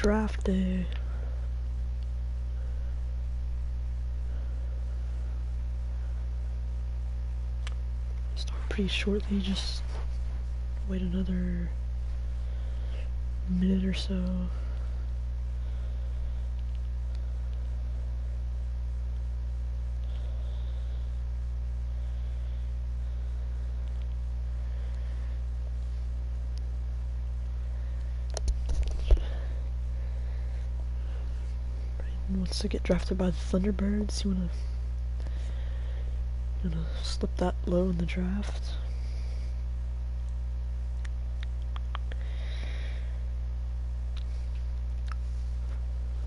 draft day. Start pretty shortly, just wait another minute or so. Wants to get drafted by the Thunderbirds. You wanna slip that low in the draft?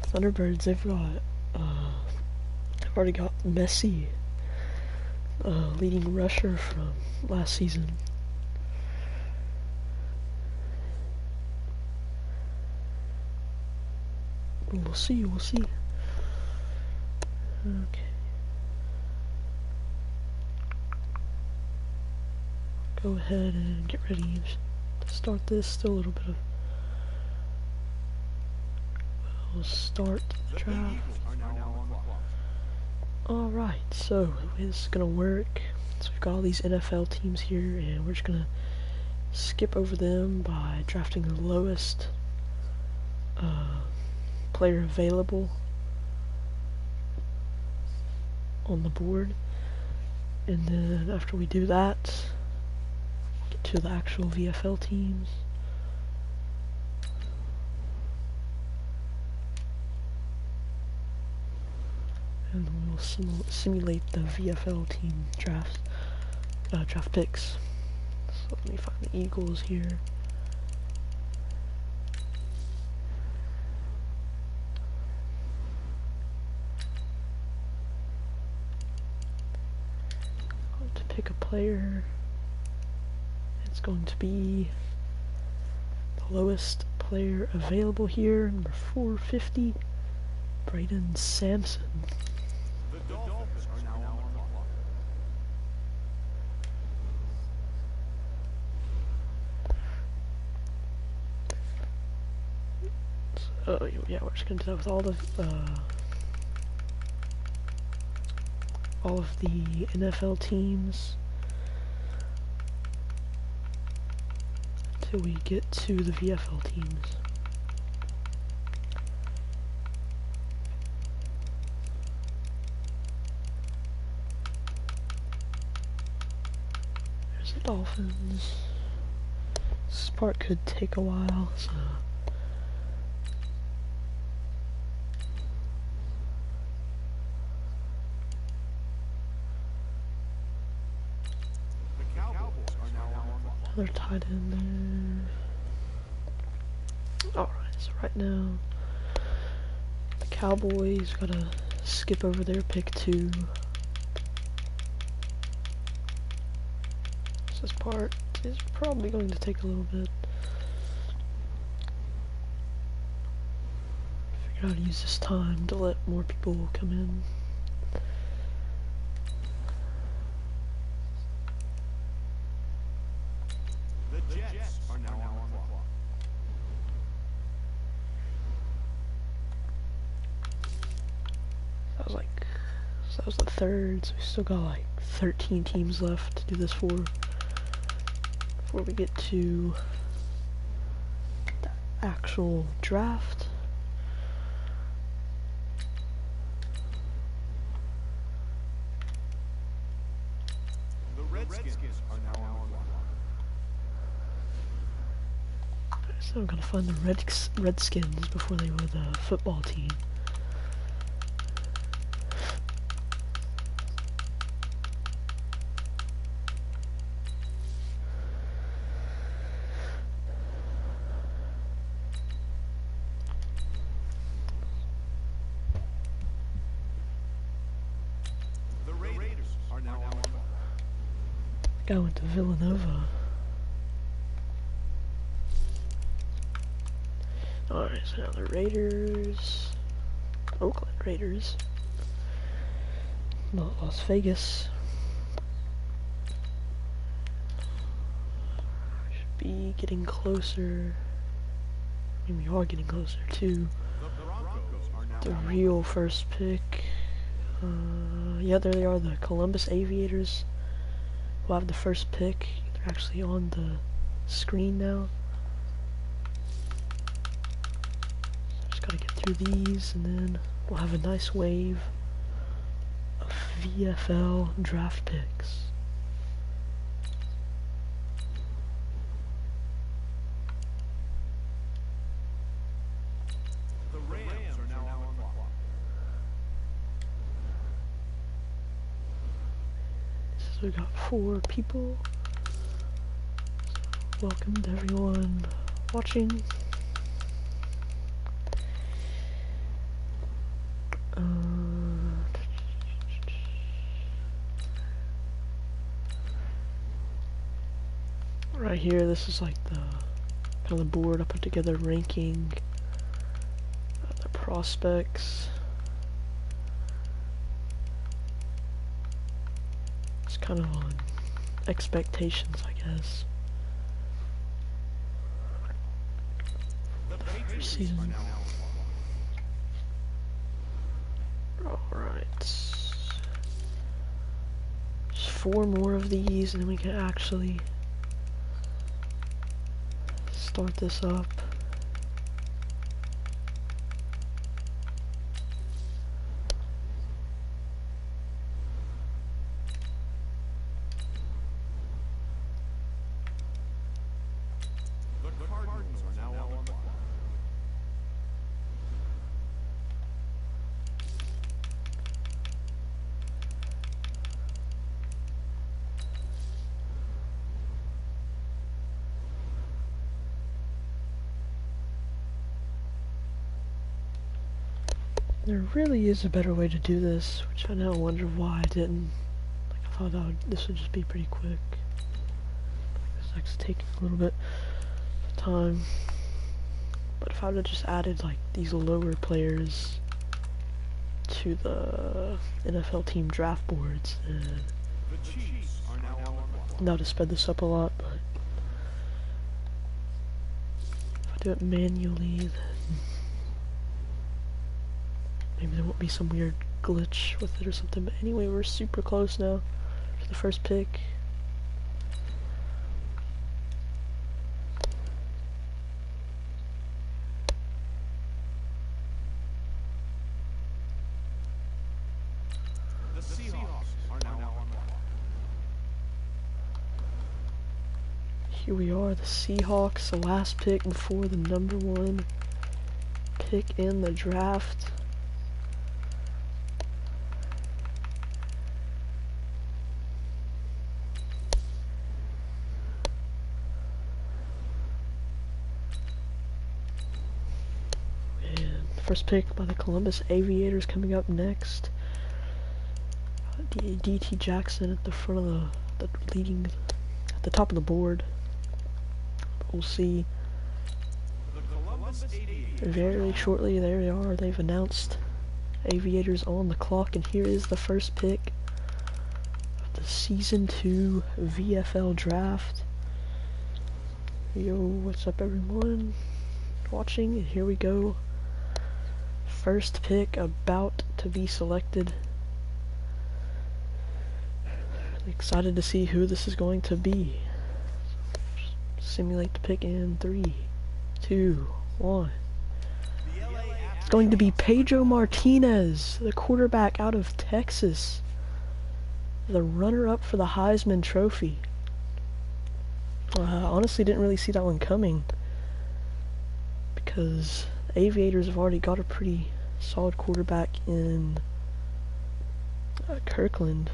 Thunderbirds, they've already got Messi, leading rusher from last season. We'll see. Okay. Go ahead and get ready to start this. Still a little bit of... We'll start the draft. Alright, so the way this is gonna work, so we've got all these NFL teams here, and we're just gonna skip over them by drafting the lowest player available on the board, and then after we do that, get to the actual VFL teams. And we'll simulate the VFL team draft picks. So let me find the Eagles here. Pick a player. It's going to be the lowest player available here, number 450, Braden Sampson. The Dolphins are now on the clock. So yeah, we're just gonna do that with all of the NFL teams until we get to the VFL teams. There's the Dolphins. This part could take a while, so they're tied in there. Alright, so right now the Cowboys gotta skip over their pick 2. So this part is probably going to take a little bit. Figure out how to use this time to let more people come in. That was the third, so we still got like 13 teams left to do this for before we get to the actual draft. The Redskins are now on the clock. So I'm gonna find the Redskins before they were the football team. Guy went to Villanova. Alright, so now the Raiders, Oakland Raiders, not Las Vegas. Should be getting closer. And we are getting closer to The Broncos are now the on real first pick. Yeah, there they are, the Columbus Aviators. We'll have the first pick. They're actually on the screen now. Just gotta get through these, and then we'll have a nice wave of VFL draft picks. The Rams are now on the clock. So we got 4 people. Welcome to everyone watching. Right here, this is like the kind of the board I put together, ranking the prospects. It's kind of on expectations, I guess. The Patriots Season. are now on the clock. Alright. Just 4 more of these and then we can actually start this up. The Cardinals are now on the clock. There really is a better way to do this, which I now wonder why I didn't. Like, I thought this would just be pretty quick. It's actually taking a little bit of time. But if I would have just added like these lower players to the NFL team draft boards, then The Chiefs are now on the clock. that would have sped this up a lot. But if I do it manually, then maybe there won't be some weird glitch with it or something. But anyway, we're super close now to the first pick. The Seahawks are now on the clock. Here we are, the Seahawks, the last pick before the #1 pick in the draft. And first pick by the Columbus Aviators coming up next. D.T. Jackson at the front of the leading, at the top of the board. We'll see The Columbus Aviators very shortly. There they are. They've announced Aviators on the clock, and here is the first pick of the Season 2 VFL Draft. Yo, what's up everyone watching? And here we go. First pick about to be selected. Really excited to see who this is going to be. Simulate the pick in 3, 2, 1. The LA It's going to be Pedro Martinez, the quarterback out of Texas, the runner-up for the Heisman Trophy. Honestly, didn't really see that one coming because the Aviators have already got a pretty solid quarterback in Kirkland.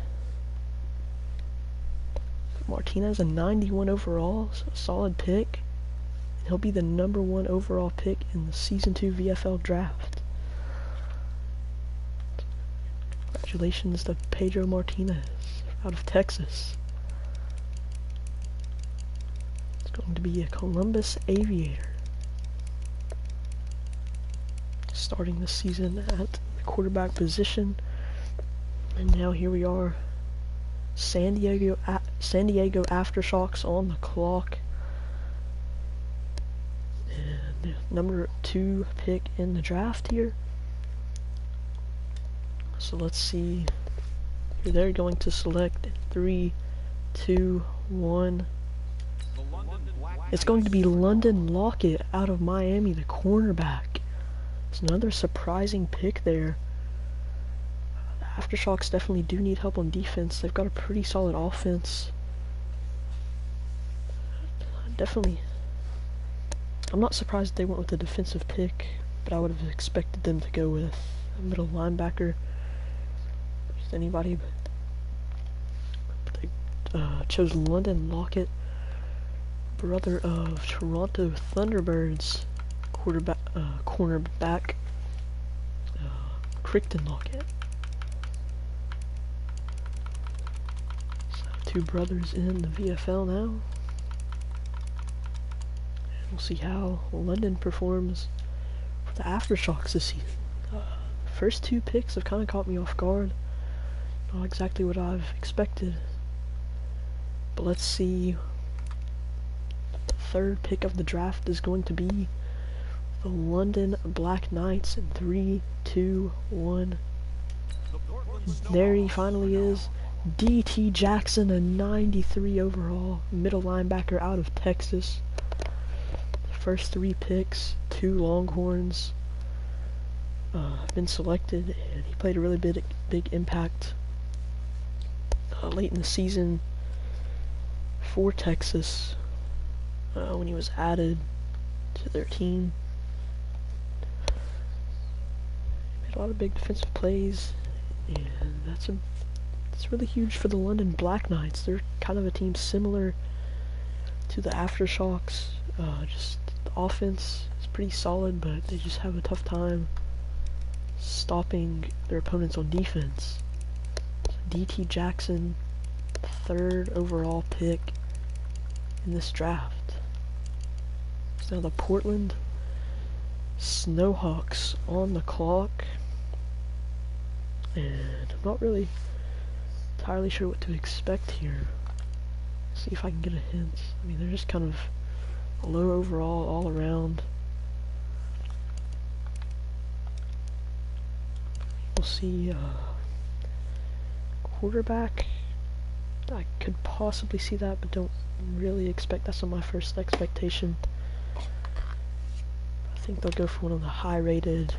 Martinez, a 91 overall, so a solid pick. And he'll be the #1 overall pick in the Season 2 VFL Draft. Congratulations to Pedro Martinez out of Texas. It's going to be a Columbus Aviator. Starting the season at the quarterback position. And now here we are. San Diego Aftershocks on the clock. And number 2 pick in the draft here. So let's see. Here they're going to select 3, 2, 1. It's going to be London Lockett out of Miami, the cornerback. It's another surprising pick there. The Aftershocks definitely do need help on defense. They've got a pretty solid offense. Definitely. I'm not surprised they went with the defensive pick, but I would have expected them to go with a middle linebacker. Just anybody, but they chose London Lockett, brother of Toronto Thunderbirds cornerback Crichton Lockett. So 2 brothers in the VFL now. We'll see how London performs for the Aftershocks this season. First 2 picks have kind of caught me off guard. Not exactly what I've expected. But let's see. The 3rd pick of the draft is going to be the London Black Knights in 3, 2, 1. There he finally is. D.T. Jackson, a 93 overall middle linebacker out of Texas. First 3 picks, 2 Longhorns have been selected, and he played a really big impact late in the season for Texas when he was added to their team. He made a lot of big defensive plays, and that's really huge for the London Black Knights. They're kind of a team similar to the Aftershocks. Just the offense is pretty solid, but they just have a tough time stopping their opponents on defense. So D.T. Jackson, 3rd overall pick in this draft. So now the Portland Snowhawks on the clock, and I'm not really entirely sure what to expect here. See if I can get a hint. I mean, they're just kind of low overall all around. We'll see. Quarterback, I could possibly see that, but don't really expect. That's not my first expectation. I think they'll go for one of the high-rated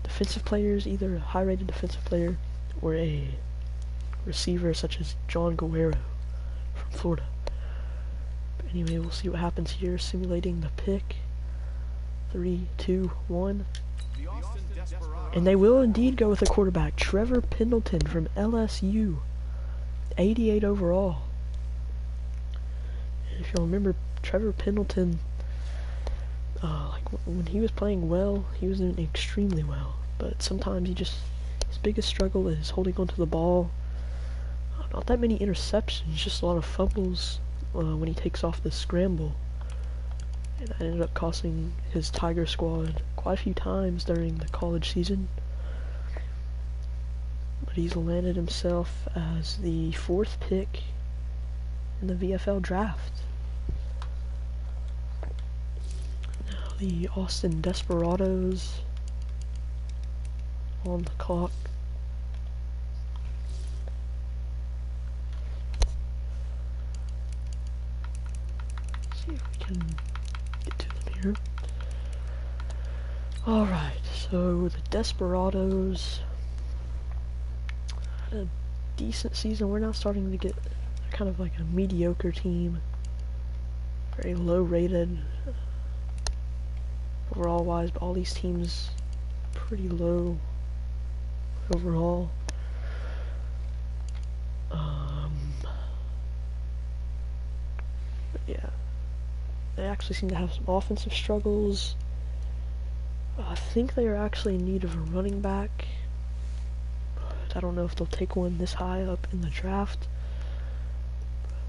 defensive players, either a high-rated defensive player or a receiver such as John Guerrero from Florida. But anyway, we'll see what happens here. Simulating the pick. 3, 2, 1. And they will indeed go with a quarterback, Trevor Pendleton from LSU, 88 overall. And if you'll remember, Trevor Pendleton, like when he was playing well, he was doing extremely well. But sometimes his biggest struggle is holding onto the ball. Not that many interceptions, just a lot of fumbles when he takes off the scramble. And that ended up costing his Tiger squad quite a few times during the college season. But he's landed himself as the 4th pick in the VFL Draft. Now the Austin Desperados on the clock. See if we can get to them here. Alright, so the Desperados had a decent season. We're now starting to get kind of like a mediocre team. Very low rated overall wise, but all these teams pretty low overall. But yeah, they actually seem to have some offensive struggles. I think they are actually in need of a running back, but I don't know if they'll take one this high up in the draft.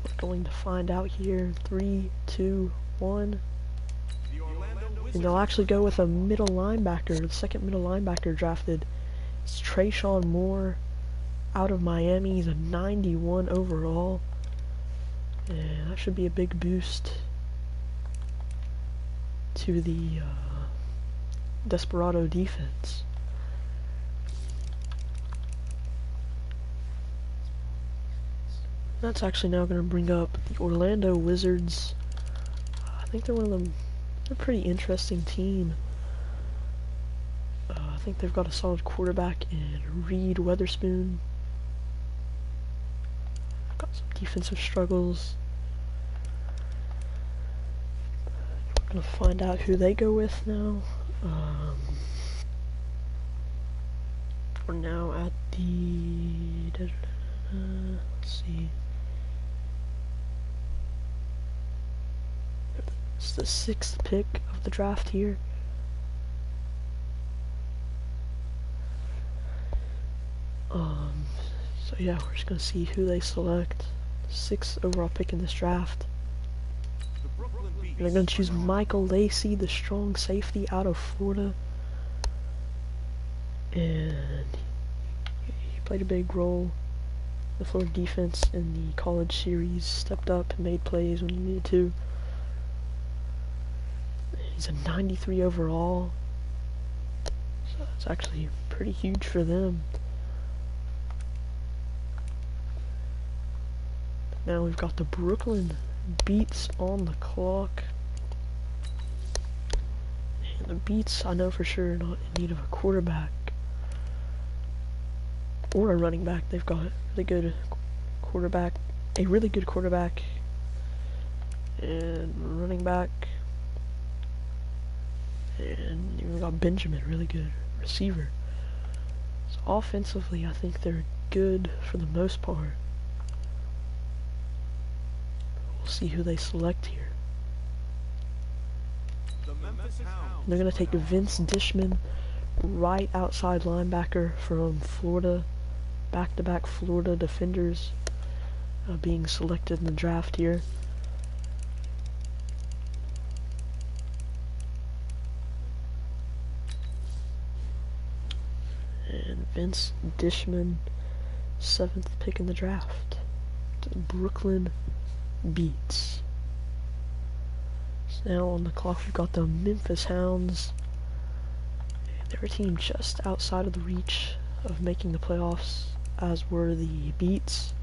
We're going to find out here. 3, 2, 1. And they'll actually go with a middle linebacker, the 2nd middle linebacker drafted. It's Trayshawn Moore out of Miami. He's a 91 overall. And that should be a big boost to the Desperado defense. That's actually now going to bring up the Orlando Wizards. I think they're they're a pretty interesting team. I think they've got a solid quarterback in Reed Weatherspoon. Got some defensive struggles. We're going to find out who they go with now. We're now at the... let's see. It's the 6th pick of the draft here. So yeah, we're just gonna see who they select. 6th overall pick in this draft. They're gonna choose Michael Lacey, the strong safety out of Florida. And he played a big role in the Florida defense in the college series, stepped up and made plays when he needed to. He's a 93 overall, so that's actually pretty huge for them. Now we've got the Brooklyn Beats on the clock. And the Beats, I know for sure, are not in need of a quarterback or a running back. They've got a really good quarterback, and running back. And even got Benjamin, really good receiver. So offensively, I think they're good for the most part. We'll see who they select here. They're going to take Vince Dishman, right outside linebacker from Florida. Back-to-back Florida defenders being selected in the draft here. And Vince Dishman, 7th pick in the draft. The Brooklyn Beats. So now on the clock we've got the Memphis Hounds. They're a team just outside of the reach of making the playoffs, as were the Beats.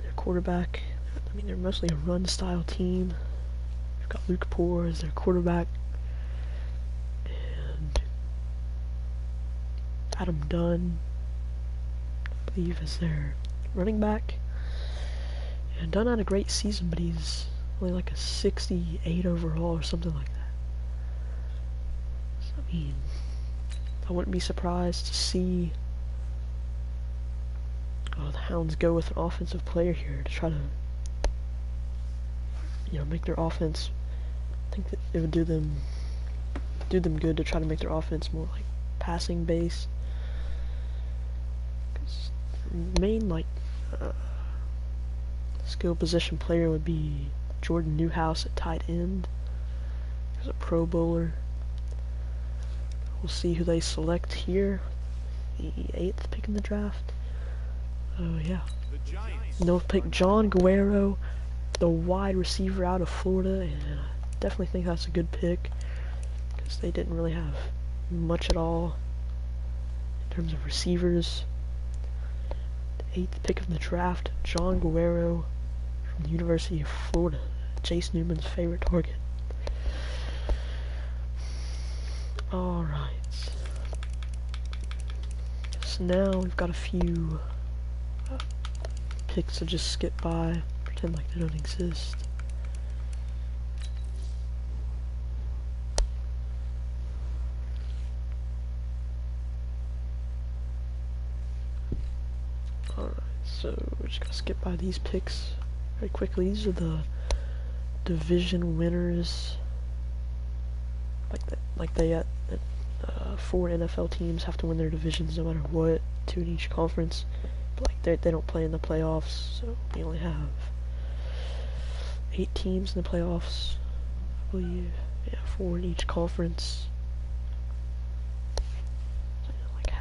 Their quarterback, I mean, they're mostly a run-style team. We've got Luke Poore as their quarterback. Adam Dunn, I believe, is their running back. And Dunn had a great season, but he's only like a 68 overall or something like that. So, I mean, I wouldn't be surprised to see the Hounds go with an offensive player here to try to, make their offense. I think that it would do them good to try to make their offense more like passing based. Main skill position player would be Jordan Newhouse at tight end. He's a Pro Bowler. We'll see who they select here. The 8th pick in the draft. Oh yeah. And they'll pick John Guerrero, the wide receiver out of Florida, and I definitely think that's a good pick because they didn't really have much at all in terms of receivers. 8th pick of the draft, John Guerrero from the University of Florida, Chase Newman's favorite target. Alright. So now we've got a few picks to just skip by, pretend like they don't exist. Alright, so we're just gonna skip by these picks very quickly. These are the division winners. Like they 4 NFL teams have to win their divisions no matter what, 2 in each conference. But like they don't play in the playoffs, so we only have 8 teams in the playoffs, I believe. Yeah, 4 in each conference. So, like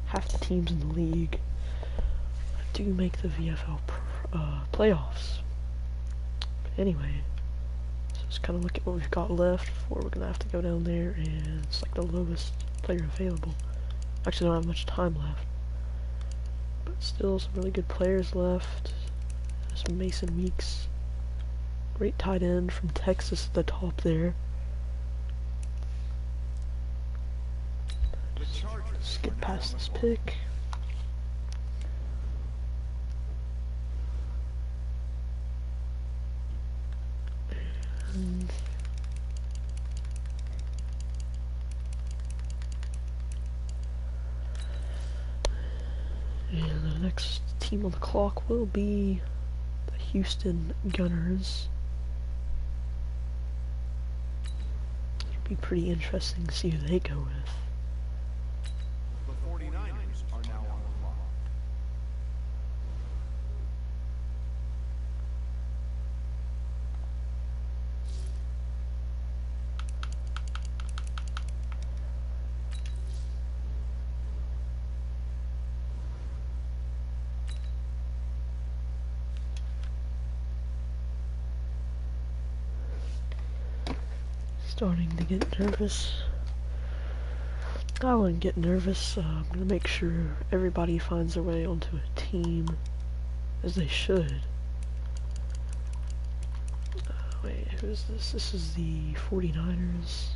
half the teams in the league do make the VFL playoffs. But anyway, so Just kind of look at what we've got left before we're gonna have to go down there, and it's like the lowest player available. Actually, don't have much time left, but still some really good players left. There's Mason Weeks, great tight end from Texas at the top there. Let's get past this pick. And the next team on the clock will be the Houston Gunners. It'll be pretty interesting to see who they go with. The 49ers are now on the clock. Starting to get nervous. I wouldn't get nervous. I'm gonna make sure everybody finds their way onto a team, as they should. Wait, who is this? This is the 49ers.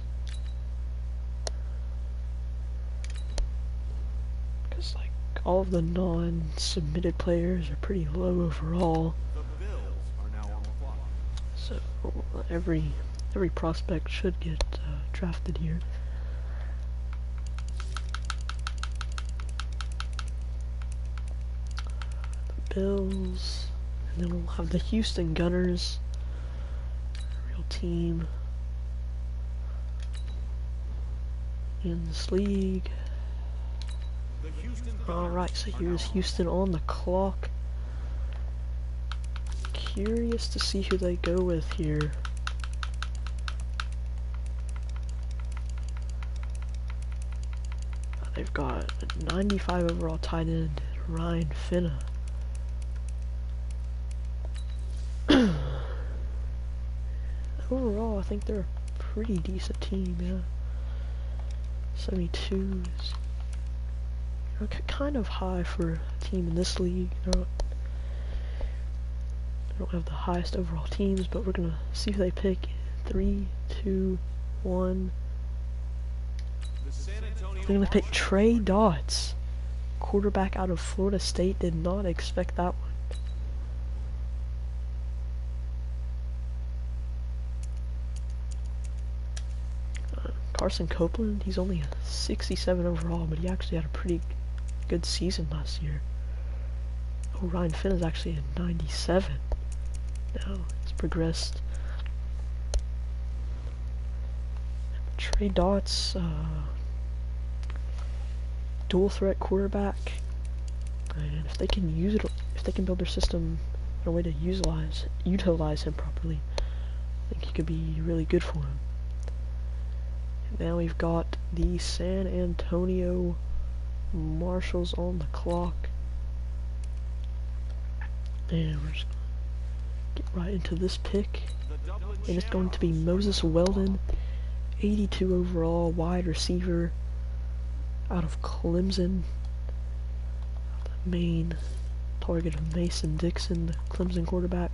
Because, like, all of the non-submitted players are pretty low overall. The Bills are now on the clock. So, every prospect should get drafted here. The Bills, and then we'll have the Houston Gunners, real team in this league. Alright, so here's Houston on the clock. Curious to see who they go with here. They've got a 95 overall tight end, Ryan Finna. Overall, I think they're a pretty decent team, yeah. 72 is kind of high for a team in this league. They don't have the highest overall teams, but we're gonna see who they pick. 3, 2, 1. They're gonna pick Trey Dotts, quarterback out of Florida State. Did not expect that one. Carson Copeland, he's only a 67 overall, but he actually had a pretty good season last year. Oh, Ryan Finn is actually a 97. Now he's progressed. Trey Dotts, dual threat quarterback, and if they can use it, if they can build their system in a way to utilize him properly, I think he could be really good for him. And now we've got the San Antonio Marshals on the clock, and we're just gonna get right into this pick, and it's going to be Moses Weldon, 82 overall, wide receiver out of Clemson. The main target of Mason Dixon, the Clemson quarterback.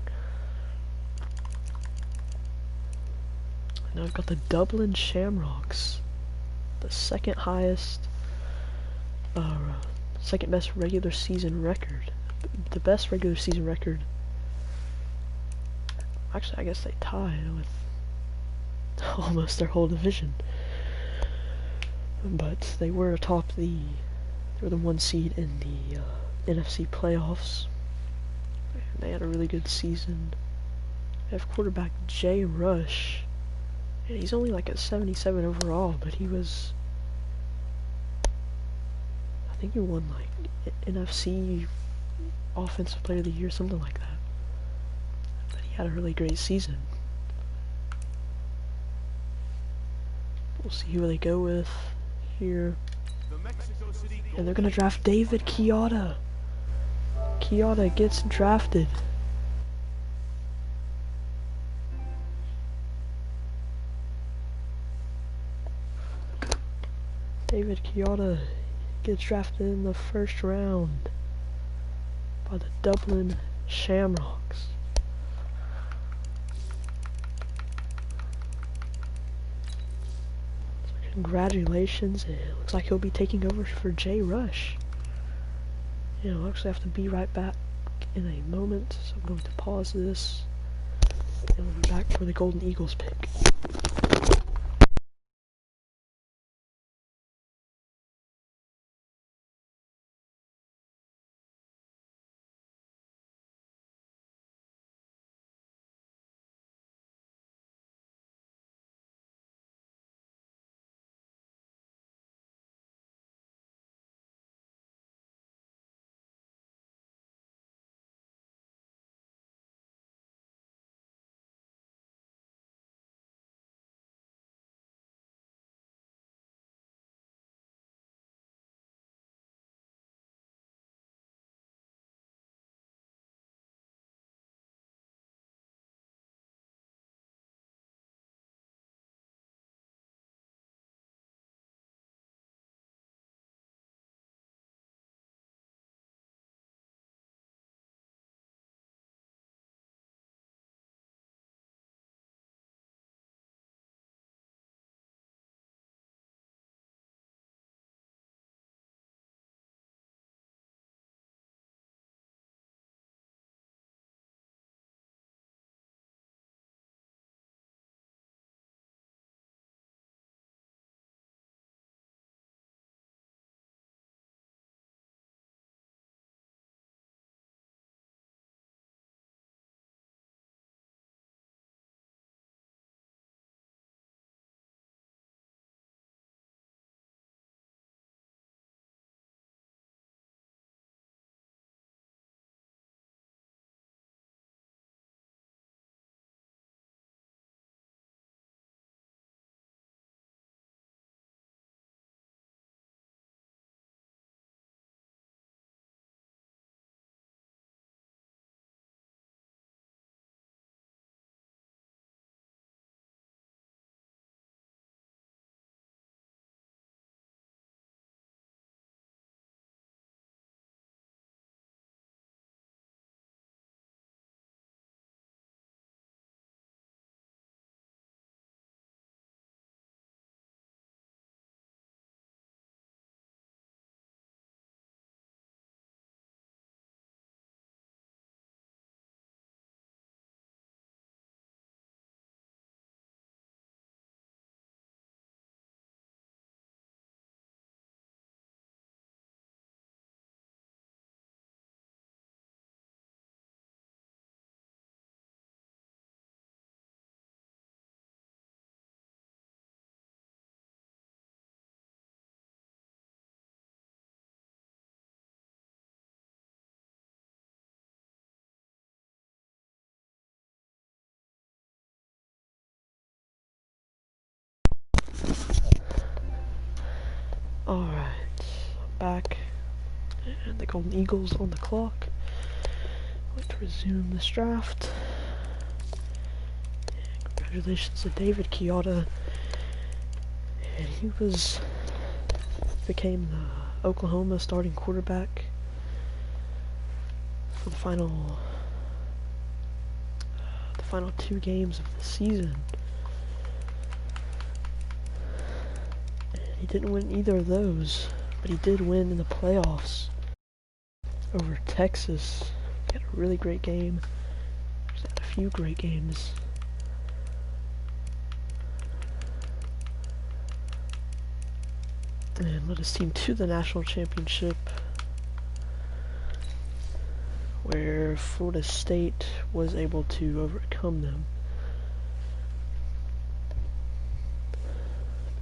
Now I've got the Dublin Shamrocks, the second best regular season record. The best regular season record. Actually, I guess they tied with almost their whole division. But they were atop they were the 1 seed in the NFC playoffs. And they had a really good season. They have quarterback Jay Rush, and he's only like at 77 overall, but he was, I think he won like NFC Offensive Player of the Year, something like that. But he had a really great season. We'll see who they go with here. And they're gonna draft David Chiata. Chiata gets drafted. David Chioda gets drafted in the first round by the Dublin Shamrocks. So congratulations. It looks like he'll be taking over for Jay Rush. I'll actually have to be right back in a moment, so I'm going to pause this, and we'll be back for the Golden Eagles pick. Alright, back, and the Golden Eagles on the clock. I'd like to resume this draft. And congratulations to David Chioda. And he became the Oklahoma starting quarterback for the final 2 games of the season. He didn't win either of those, but he did win in the playoffs over Texas. He had a really great game. He's had a few great games. And led his team to the national championship, where Florida State was able to overcome them.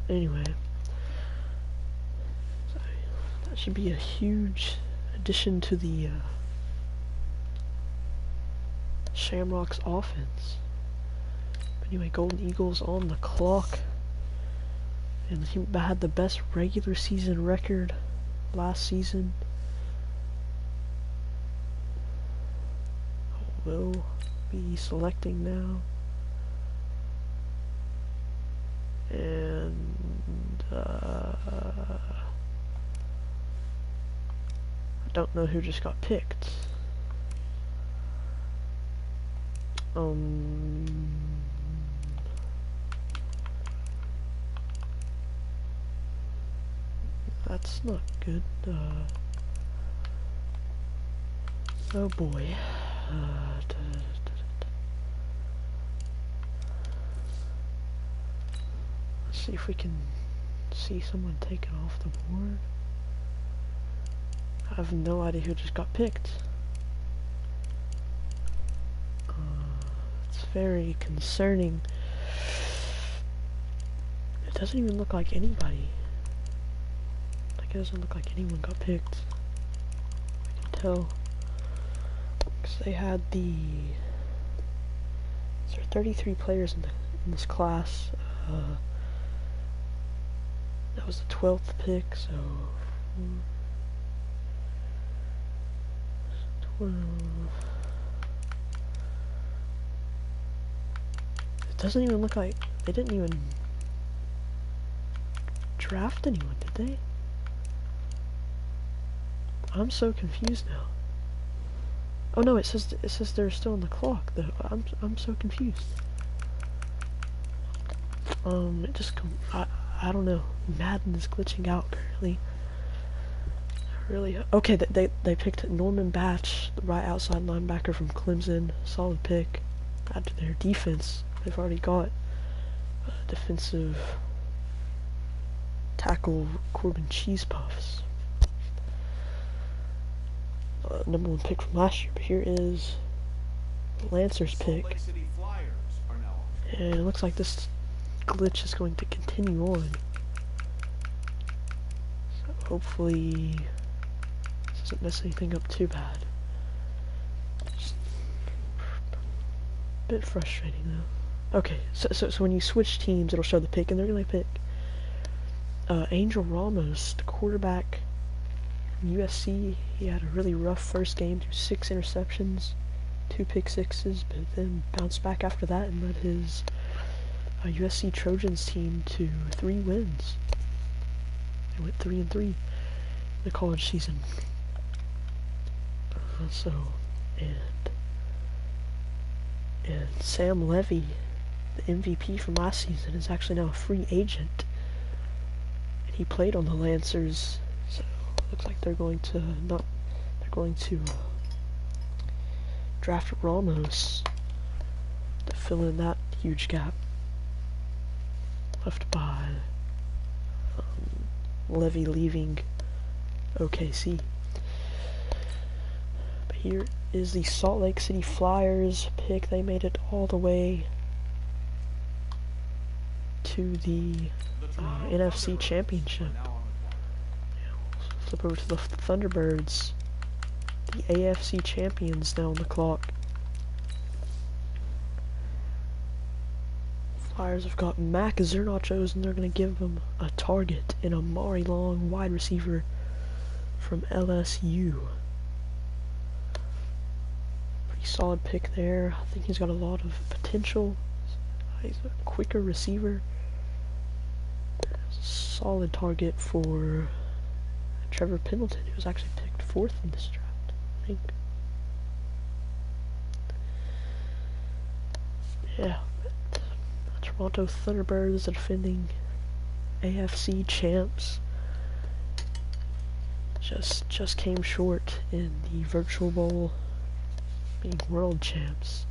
Anyway, that should be a huge addition to the Shamrocks offense. But anyway, Golden Eagles on the clock. And the team that had the best regular season record last season will be selecting now. And I don't know who just got picked. That's not good. Oh boy. Let's see if we can see someone taken off the board. I have no idea who just got picked. It's very concerning. It doesn't even look like anybody. Like, it doesn't look like anyone got picked. I can tell. Because they had there are 33 players in this class. That was the 12th pick, so 12. It doesn't even look like they didn't even draft anyone, did they? I'm so confused now. Oh no, it says they're still on the clock though. I'm so confused. It just I don't know. Madden is glitching out currently. Really? Okay, they picked Norman Batch, the right outside linebacker from Clemson. Solid pick. Add to their defense. They've already got defensive tackle Corbin Cheese Puffs. Number 1 pick from last year, but here is Lancer's pick. And it looks like this glitch is going to continue on. So hopefully this doesn't mess anything up too bad. Just a bit frustrating though. Okay, so when you switch teams, it'll show the pick, and they're gonna pick Angel Ramos, the quarterback from USC. He had a really rough first game, threw 6 interceptions, 2 pick sixes, but then bounced back after that and led his USC Trojans team to 3 wins. They went 3-3 in the college season. And Sam Levy, the MVP from last season, is actually now a free agent. And he played on the Lancers, so it looks like they're going to draft Ramos to fill in that huge gap left by Levy leaving OKC. But here is the Salt Lake City Flyers pick. They made it all the way to the NFC Championship. Flip over to the Thunderbirds, the AFC champions, now on the clock. Flyers have got Mac Zernachos, and they're going to give him a target in Amari Long, wide receiver from LSU. Pretty solid pick there. I think he's got a lot of potential. He's a quicker receiver. Solid target for Trevor Pendleton, who was actually picked 4th in this draft, I think. Yeah, but Toronto Thunderbirds, the defending AFC champs, just came short in the Virtual Bowl, being world champs.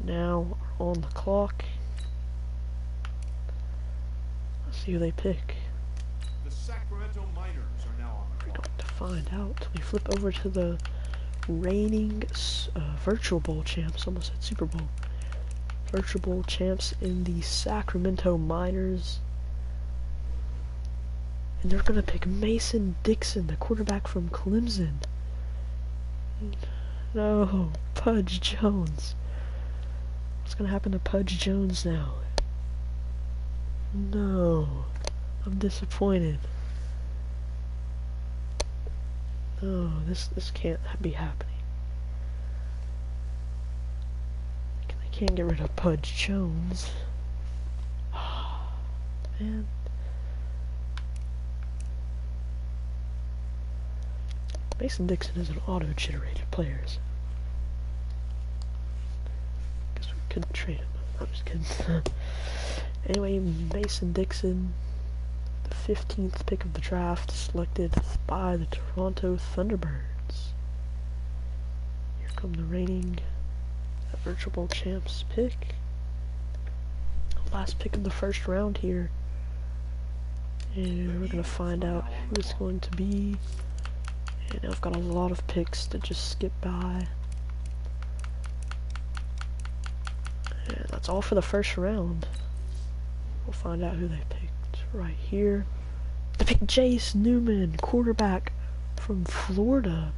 Now are on the clock. Let's see who they pick. The Sacramento Miners are now on the We're clock. going to find out. We flip over to the reigning Virtual Bowl champs, almost at Super Bowl. Virtual Bowl champs in the Sacramento Miners. And they're going to pick Mason Dixon, the quarterback from Clemson. No, Pudge Jones. What's going to happen to Pudge Jones now? No, I'm disappointed. No, this can't be happening. They can't get rid of Pudge Jones. Man, Mason Dixon is an auto-generated player, so guess we couldn't trade him. I'm just kidding. Anyway, Mason Dixon, the 15th pick of the draft, selected by the Toronto Thunderbirds. Here come the reigning Virtual Bowl champs pick. Last pick of the first round here. And we're going to find out who it's going to be. And I've got a lot of picks to just skip by. And that's all for the first round. We'll find out who they picked right here. They picked Jace Newman, quarterback from Florida.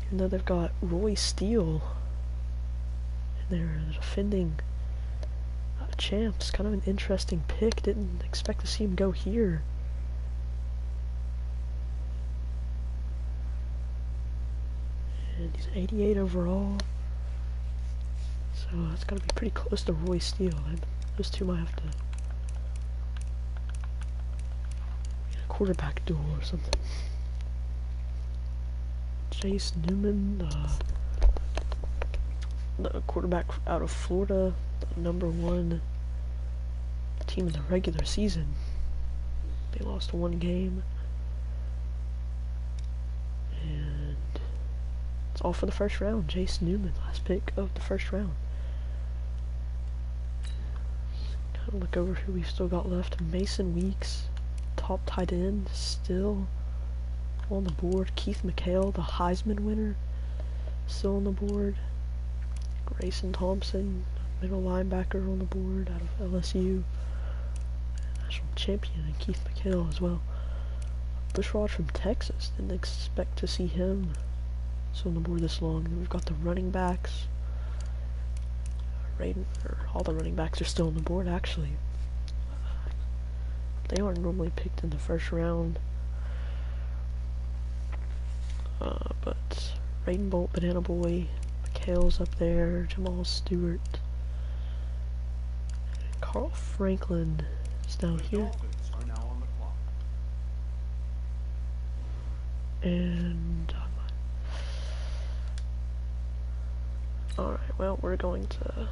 Even though they've got Roy Steele. And they're defending champs. Kind of an interesting pick. Didn't expect to see him go here. And he's 88 overall. So that's got to be pretty close to Roy Steele. Those two might have to get a quarterback duel or something. Jace Newman, the quarterback out of Florida, the #1 team in the regular season. They lost one game. And it's all for the first round. Jace Newman, last pick of the first round. Kind of look over who we've still got left. Mason Weeks, top tight end, still on the board. Keith McHale, the Heisman winner, still on the board. Grayson Thompson, middle linebacker, on the board out of LSU. National champion, and Keith McHale as well. Bushrod from Texas, didn't expect to see him still on the board this long. Then we've got the running backs. All the running backs are still on the board, actually. They aren't normally picked in the first round. But Raiden Bolt, Banana Boy, McHale's up there, Jamal Stewart, and Carl Franklin is down here. And alright, well, we're going to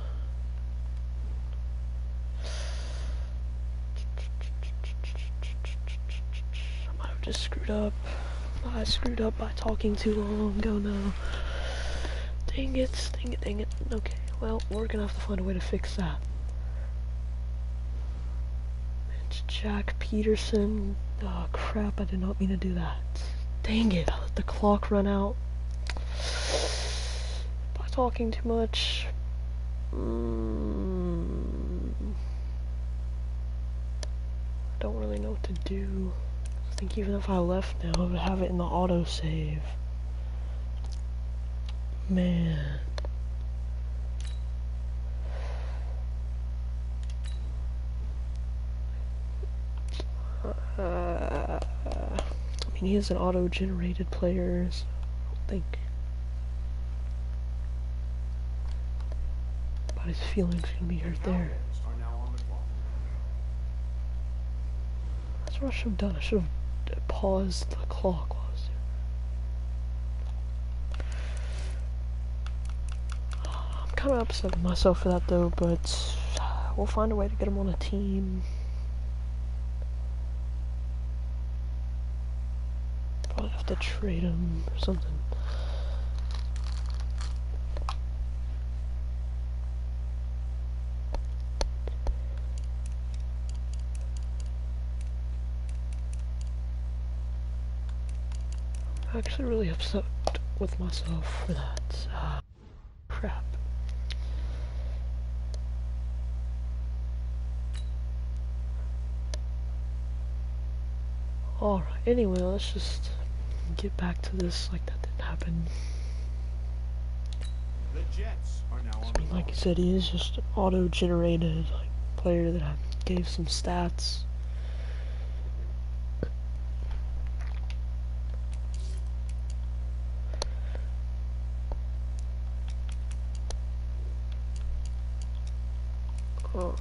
I might have just screwed up. I screwed up by talking too long. Oh no. Dang it, dang it, dang it. Okay, well, we're gonna have to find a way to fix that. It's Jack Peterson. Oh crap, I did not mean to do that. Dang it, I let the clock run out by talking too much. I don't really know what to do. I think even if I left now, I would have it in the autosave. Man. I mean, he is an auto-generated player, so I don't think. But his feelings are gonna be hurt there. That's what I should have done. I should have paused the clock while I was there. I'm kind of upset with myself for that though, but we'll find a way to get him on a team. Probably have to trade him or something. I'm actually really upset with myself for that. Crap. Alright, anyway, let's just get back to this like that didn't happen. The Jets are now on the I mean, like you said, he is just an auto-generated player that I gave some stats. Alright.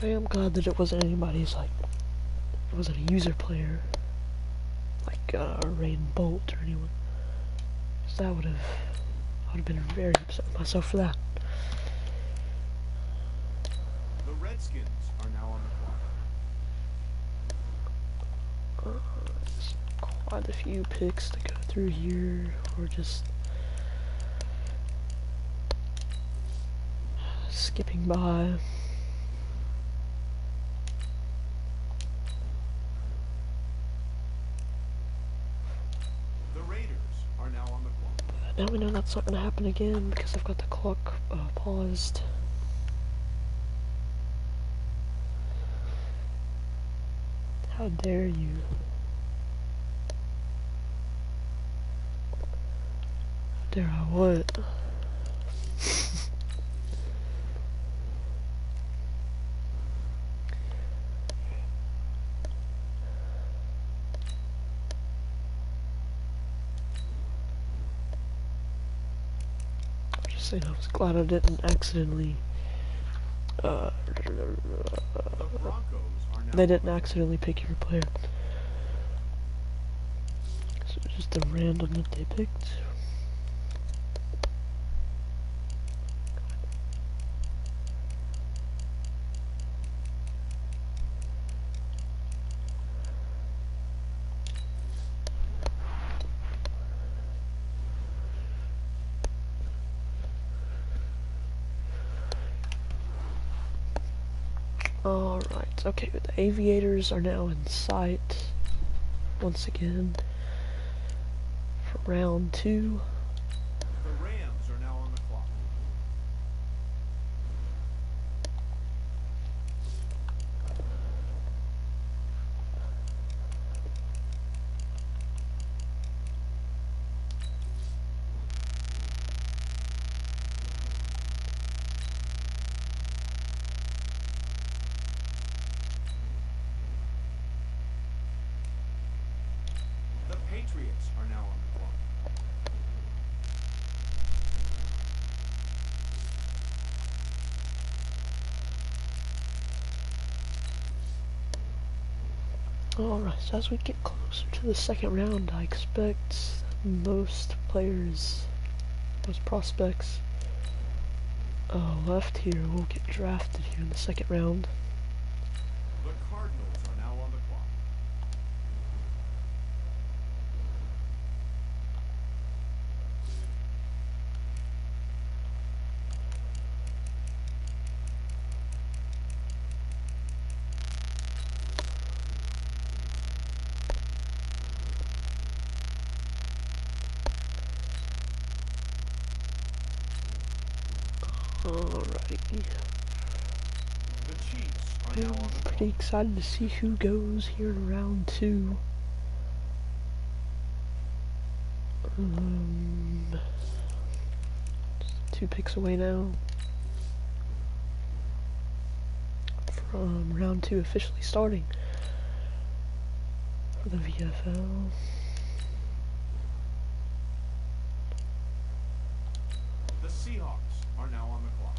I am glad that it wasn't anybody's, like, it wasn't a user player, like, Rain Bolt or anyone. Because that would have been very upset with myself for that. The Redskins are now on the clock. There's quite a few picks to go through here. We're just skipping by. The Raiders are now on the clock. Now we know that's not going to happen again because I've got the clock paused. How dare you? Dare I what? I'm just saying I was glad I didn't accidentally The Broncos are now they didn't accidentally pick your player. So it's just a random that they picked. Alright, okay, the Aviators are now in sight once again for round 2. The Rams are now on the clock. The Patriots are now on the clock. Alright, so as we get closer to the second round, I expect most players, most prospects left here will get drafted here in the second round. The Cardinals are now on the clock. Alrighty. The Chiefs are now on I'm the pretty clock. excited to see who goes here in round 2. Just 2 picks away now from round 2 officially starting for the VFL. The Seahawks are now on the clock.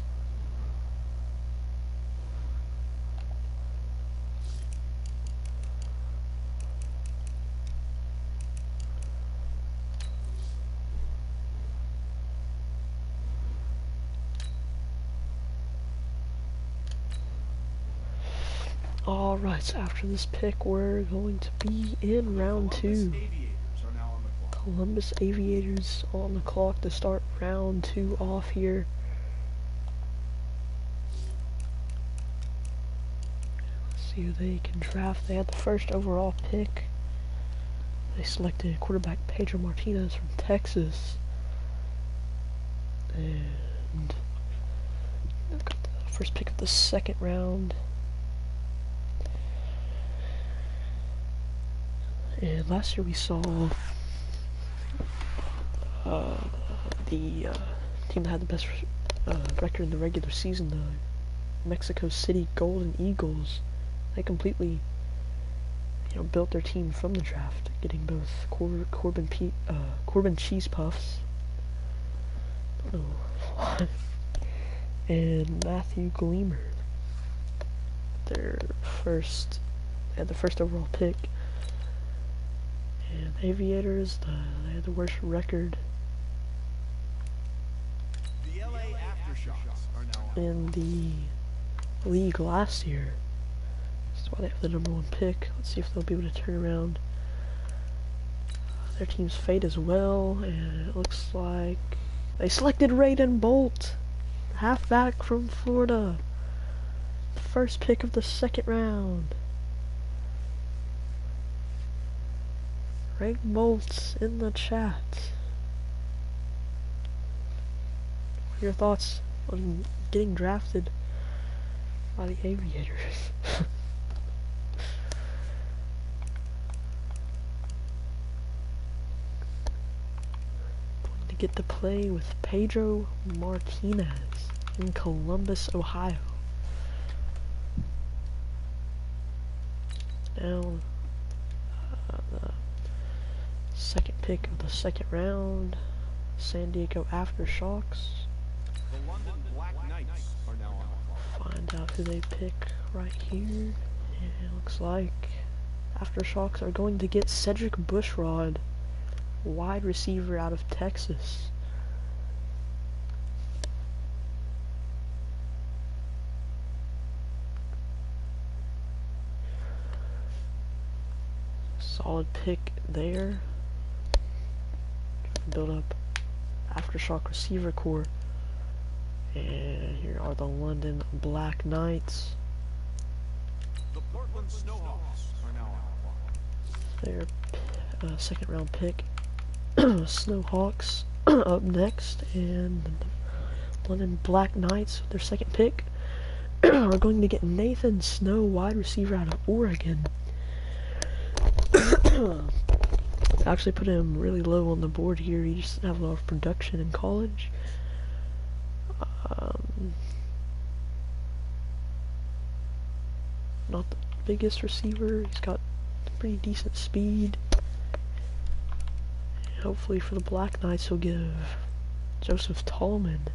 Alright, so after this pick, we're going to be in round 2. Aviators are now on the clock. Columbus Aviators on the clock to start round 2 off here. Let's see who they can draft. They had the first overall pick. They selected quarterback Pedro Martinez from Texas. And they've got the first pick of the second round. And last year we saw the team that had the best record in the regular season, the Mexico City Golden Eagles. They completely, built their team from the draft, getting both Corbin Cheese Puffs, I don't know, and Matthew Gleamer. their first, they had the first overall pick. And Aviators, they had the worst record The LA Aftershocks are now on. in the league last year. That's why they have the #1 pick. Let's see if they'll be able to turn around their team's fate as well. And it looks like they selected Raiden Bolt, halfback from Florida. First pick of the second round. Raiden Bolt in the chat. What are your thoughts on getting drafted by the Aviators? Going to get to play with Pedro Martinez in Columbus, Ohio. Now, the second pick of the second round, San Diego Aftershocks. The London Black Knights are now on the clock. Find out who they pick right here. And it looks like Aftershocks are going to get Cedric Bushrod, wide receiver out of Texas. Solid pick there. Build up Aftershock receiver core. And here are the London Black Knights. The Portland Snowhawks are now on the clock. Their second round pick. Snowhawks up next, and the London Black Knights, their second pick, are going to get Nathan Snow, wide receiver out of Oregon. Actually put him really low on the board here. He just didn't have a lot of production in college. Not the biggest receiver. He's got pretty decent speed. And hopefully for the Black Knights he'll give Joseph Tallman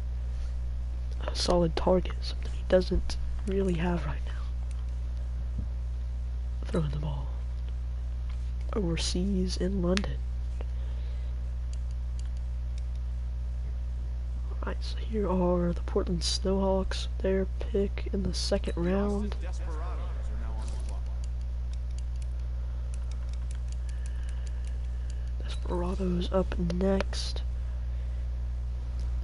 a solid target, something he doesn't really have right now. Throwing the ball overseas in London. Alright, so here are the Portland Snowhawks, their pick in the second round. Desperados are now on the clock. Desperados up next.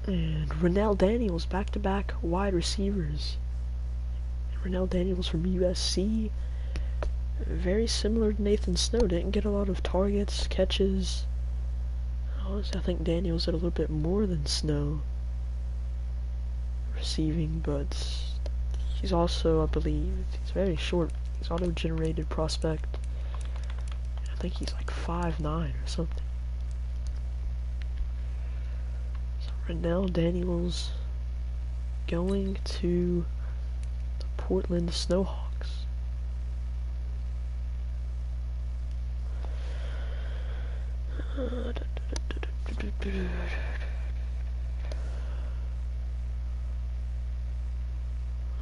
And Renell Daniels, back-to-back wide receivers. Renell Daniels from USC. Very similar to Nathan Snow, didn't get a lot of targets, catches. Honestly, I think Daniels did a little bit more than Snow receiving, but he's also, I believe, he's very short. He's auto-generated prospect. I think he's like 5'9" or something. So Renell Daniels going to the Portland Snowhawks.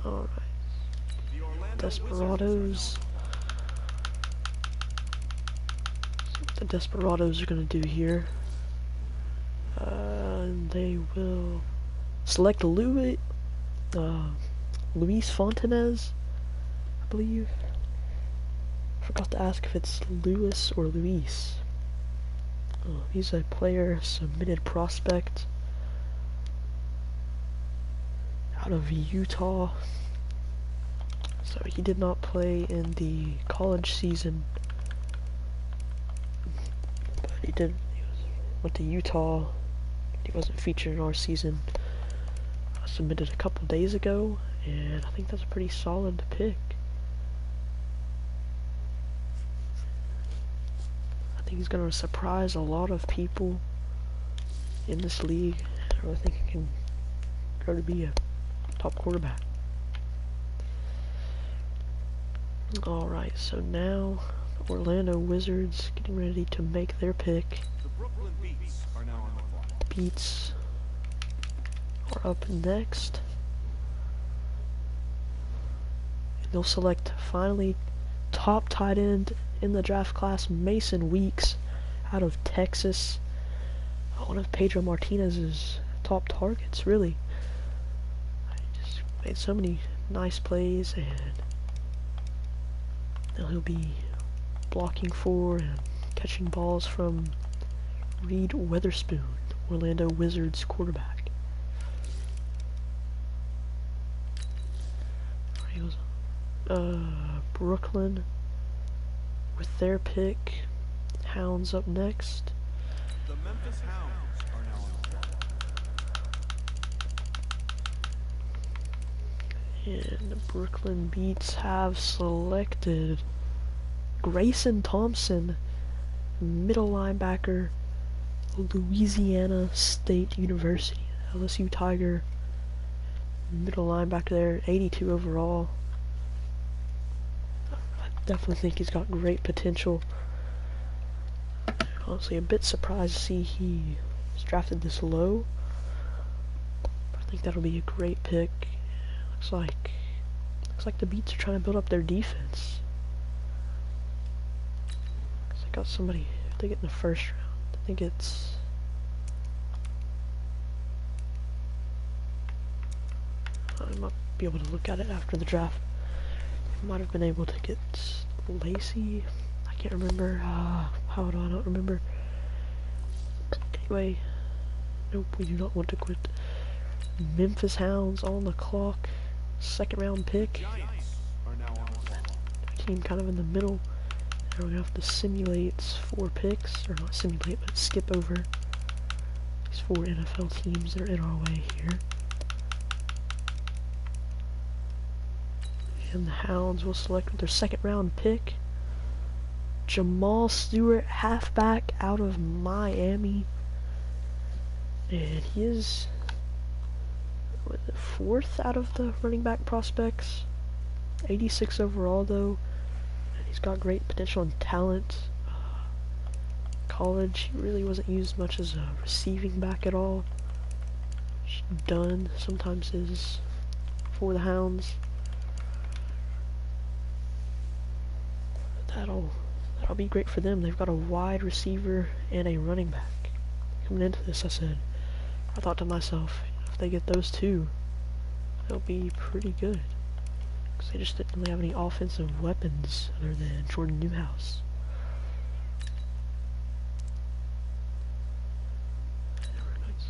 Alright. Desperados. See what the Desperados are gonna do here. They will select Luis Fontanez, I believe. Forgot to ask if it's Luis or Luis. He's a player submitted prospect out of Utah. So he did not play in the college season, but he went to Utah. He wasn't featured in our season. Submitted a couple days ago, and I think that's a pretty solid pick. I think he's going to surprise a lot of people in this league. I really think he can grow to be a top quarterback. Alright, so now the Orlando Wizards getting ready to make their pick. The Brooklyn Beats are now on the clock. Beats are up next. In they'll select finally top tight end in the draft class, Mason Weeks out of Texas. One of Pedro Martinez's top targets, really. He just made so many nice plays, and now he'll be blocking for and catching balls from Reed Witherspoon, Orlando Wizards quarterback. He goes, Brooklyn with their pick. Hounds up next. The Memphis Hounds are now on the clock. And the Brooklyn Beats have selected Grayson Thompson, middle linebacker, Louisiana State University, LSU Tiger, middle linebacker there, 82 overall. I definitely think he's got great potential. Honestly, a bit surprised to see he was drafted this low. I think that'll be a great pick. Looks like the Beats are trying to build up their defense. Cause they got somebody. If they get in the first round, I think it's. I might be able to look at it after the draft. Might have been able to get Lacey. I can't remember. How do I not remember? Anyway, nope, we do not want to quit. Memphis Hounds on the clock. Second round pick. Giants are now on the clock. Team kind of in the middle. And we're gonna have to simulate 4 picks, or not simulate, but skip over these 4 NFL teams that are in our way here. And the Hounds will select with their second round pick Jamal Stewart, halfback out of Miami. And he is the 4th out of the running back prospects. 86 overall though. And he's got great potential and talent. College, he really wasn't used much as a receiving back at all. Just done sometimes is for the Hounds. That'll be great for them. They've got a wide receiver and a running back. Coming into this, I thought to myself, if they get those 2, they'll be pretty good. Because they just didn't really have any offensive weapons other than Jordan Newhouse. Let's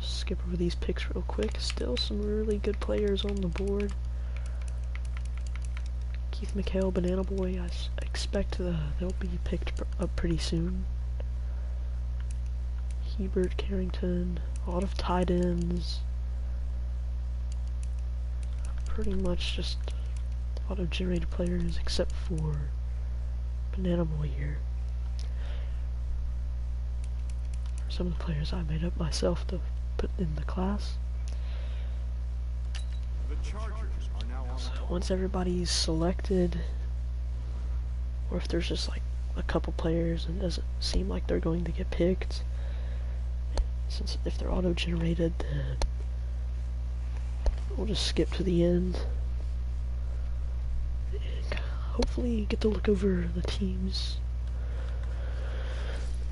skip over these picks real quick. Still some really good players on the board. Keith McHale, Banana Boy, I expect they'll be picked up pretty soon. Hebert, Carrington, a lot of tight ends. Pretty much just auto-generated players except for Banana Boy here. Some of the players I made up myself to put in the class. The Chargers are now on the clock. Once everybody's selected, or if there's just like a couple players and it doesn't seem like they're going to get picked, since if they're auto-generated, then we'll just skip to the end and hopefully get to look over the teams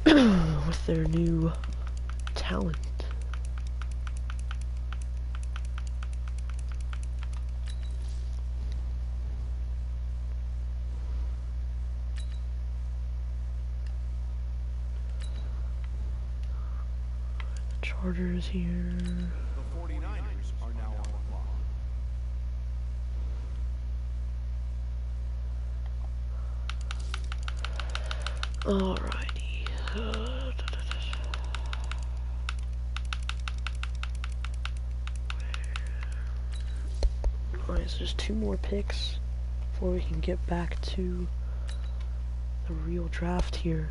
with their new talent. Chargers here. The 49ers are now on the clock. Alrighty. Alright, so just 2 more picks before we can get back to the real draft here.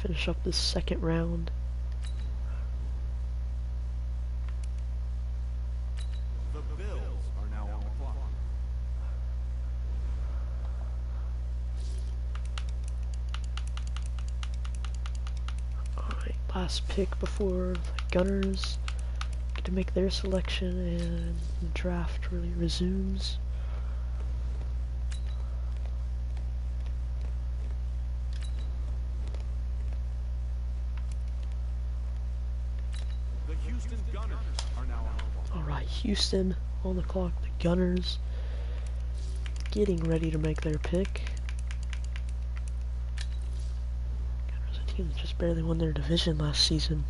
Finish up this second round. The Bills are now on the clock. Alright, last pick before the Gunners get to make their selection and the draft really resumes. The Houston Gunners are now on the clock. Alright, Houston on the clock. The Gunners getting ready to make their pick. Gunners, a team that just barely won their division last season.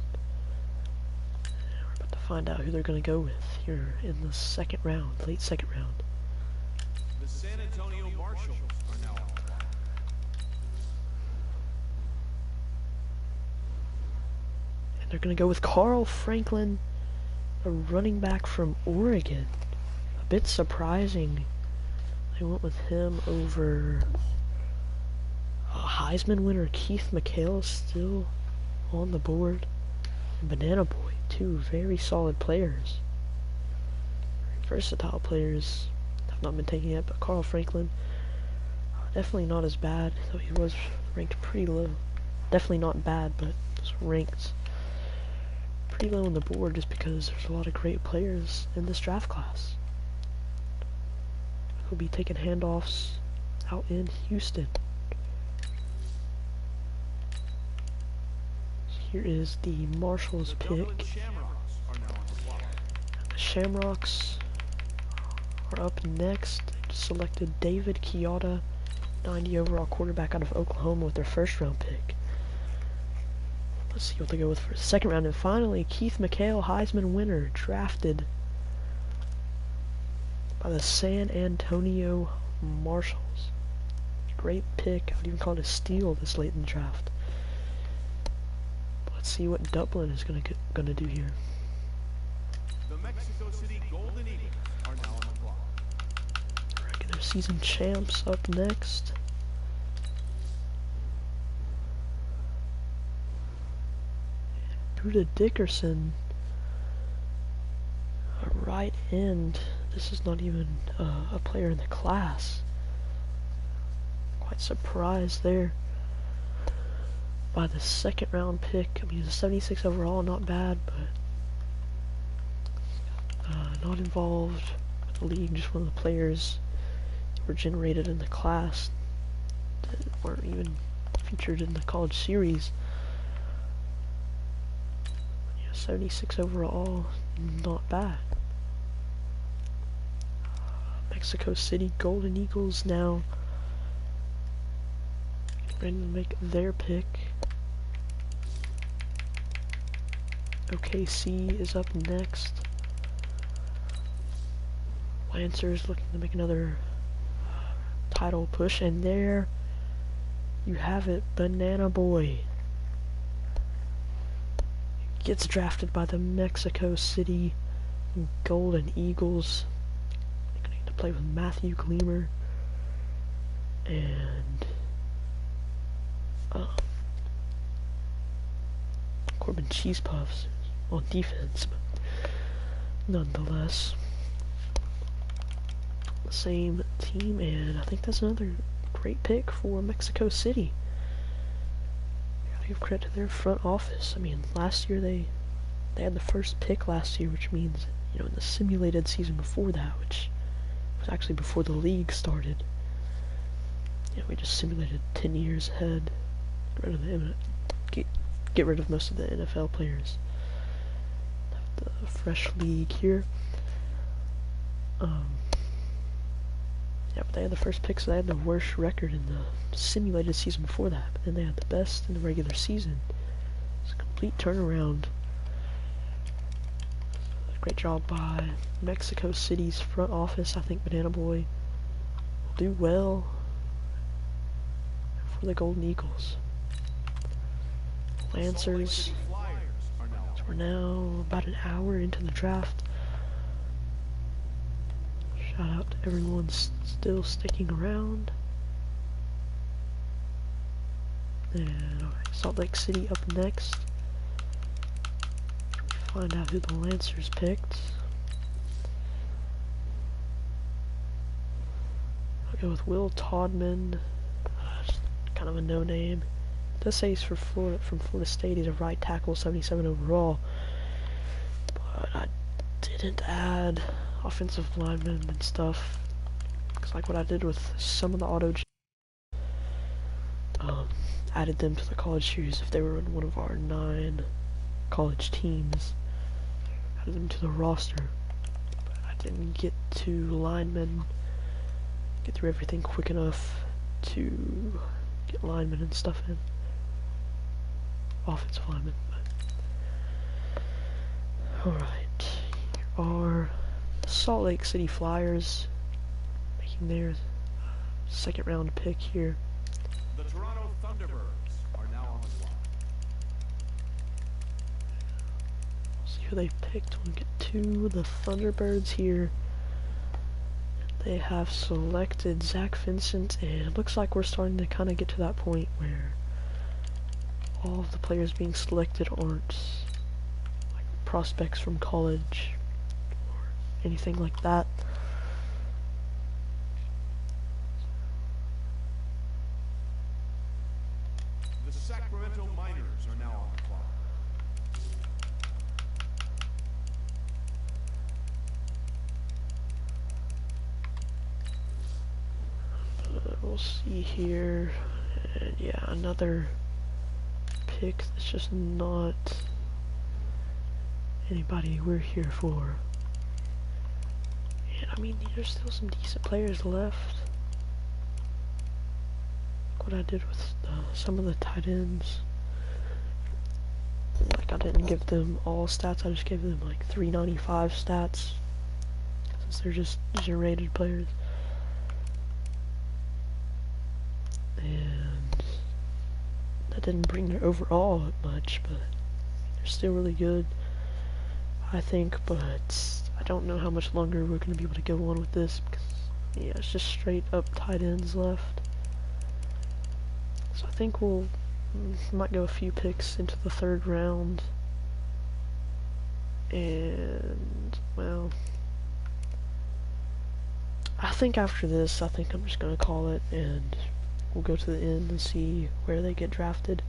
We're about to find out who they're going to go with here in the second round, late second round. The San Antonio Marshals are now on the clock. And they're going to go with Carl Franklin, a running back from Oregon. A bit surprising. They went with him over Heisman winner Keith McHale, still on the board. And Banana Boy, two very solid players. Very versatile players. Have not been taken yet, but Carl Franklin, definitely not as bad, though he was ranked pretty low. Definitely not bad, but was ranked pretty low on the board just because there's a lot of great players in this draft class. He'll be taking handoffs out in Houston. So here is the Marshals pick. Shamrocks are now on the clock. The Shamrocks are up next. They just selected David Chiata, 90 overall quarterback out of Oklahoma, with their first round pick. Let's see what they go with for the second round. And finally, Keith McHale, Heisman winner, drafted by the San Antonio Marshals. Great pick. I would even call it a steal this late in the draft. Let's see what Dublin is gonna do here. The Mexico City Golden Eagles are now on the clock. Regular season champs up next. Buda Dickerson, a right end. This is not even a player in the class. Quite surprised there by the second round pick. I mean, he's a 76 overall, not bad, but not involved with the league. Just one of the players that were generated in the class that weren't even featured in the college series. 76 overall, not bad. Mexico City Golden Eagles now ready to make their pick. OKC is up next. Lancers looking to make another title push, and there you have it, Banana Boy gets drafted by the Mexico City Golden Eagles. They're going to get to play with Matthew Gleamer and Corbin Cheese Puffs on defense, but nonetheless, the same team, and I think that's another great pick for Mexico City. Gotta give credit to their front office. I mean, last year they had the first pick last year, which means, you know, in the simulated season before that, which was actually before the league started, you know, we just simulated 10 years ahead. Get rid of most of the NFL players. Have the fresh league here. Yeah, but they had the first pick, so they had the worst record in the simulated season before that. But then they had the best in the regular season. It's a complete turnaround. Great job by Mexico City's front office. I think Banana Boy will do well for the Golden Eagles. Lancers. So we're now about an hour into the draft. Shout out to everyone still sticking around. And alright, Salt Lake City up next. Find out who the Lancers picked. I'll go with Will Todman. Just kind of a no-name. It does say he's from Florida State. He's a right tackle, 77 overall. But I didn't add offensive linemen and stuff. Because like what I did with some of the auto, added them to the college series if they were in one of our 9 college teams. added them to the roster. But I didn't get to linemen, get through everything quick enough to get linemen and stuff in. Offensive linemen. Alright, here are the Salt Lake City Flyers making their second round pick here. The Toronto Thunderbirds are now on the clock. See who they picked. We'll get to the Thunderbirds here. They have selected Zach Vincent, and it looks like we're starting to kind of get to that point where all of the players being selected aren't like prospects from college or anything like that. The Sacramento Miners are now on the clock. We'll see here, and yeah, another pick that's just not anybody we're here for. And I mean, there's still some decent players left. Look what I did with some of the tight ends. Like, I didn't give them all stats, I just gave them like 395 stats, since they're just generated players. And that didn't bring their overall up much, but they're still really good, I think. But I don't know how much longer we're going to be able to go on with this, because yeah, it's just straight up tight ends left. So I think we'll might go a few picks into the third round, and well, I think after this, I think I'm just going to call it, and we'll go to the end and see where they get drafted,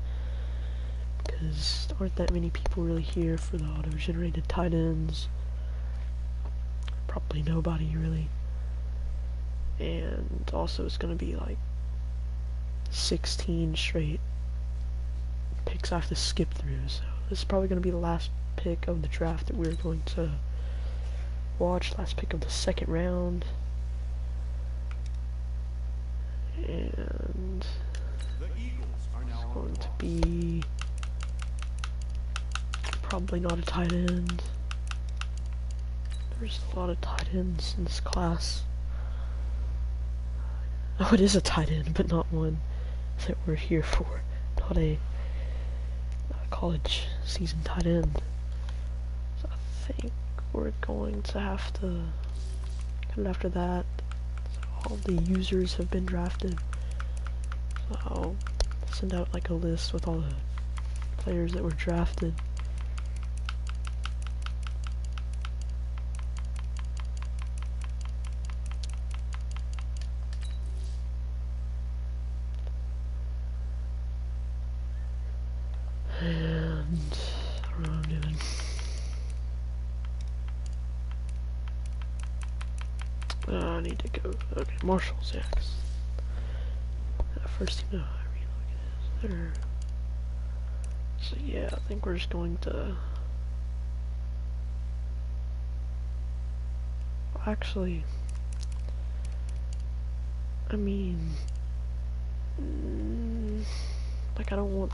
because there aren't that many people really here for the auto-generated tight ends. Probably nobody really. And also it's going to be like 16 straight picks I have to skip through, so this is probably going to be the last pick of the draft that we're going to watch, last pick of the second round. And The Eagles are now it's on going the to clock. be probably not a tight end. There's a lot of tight ends in this class. Oh, it is a tight end, but not one that we're here for. Not a college season tight end. So I think we're going to have to cut it after that. So all the users have been drafted. So I'll send out like a list with all the players that were drafted. And I don't know what I'm doing. I need to go. Okay, Marshall's, yeah. First team, no, I really look at this. There. So yeah, I think we're just going to. Actually, I mean, like, I don't want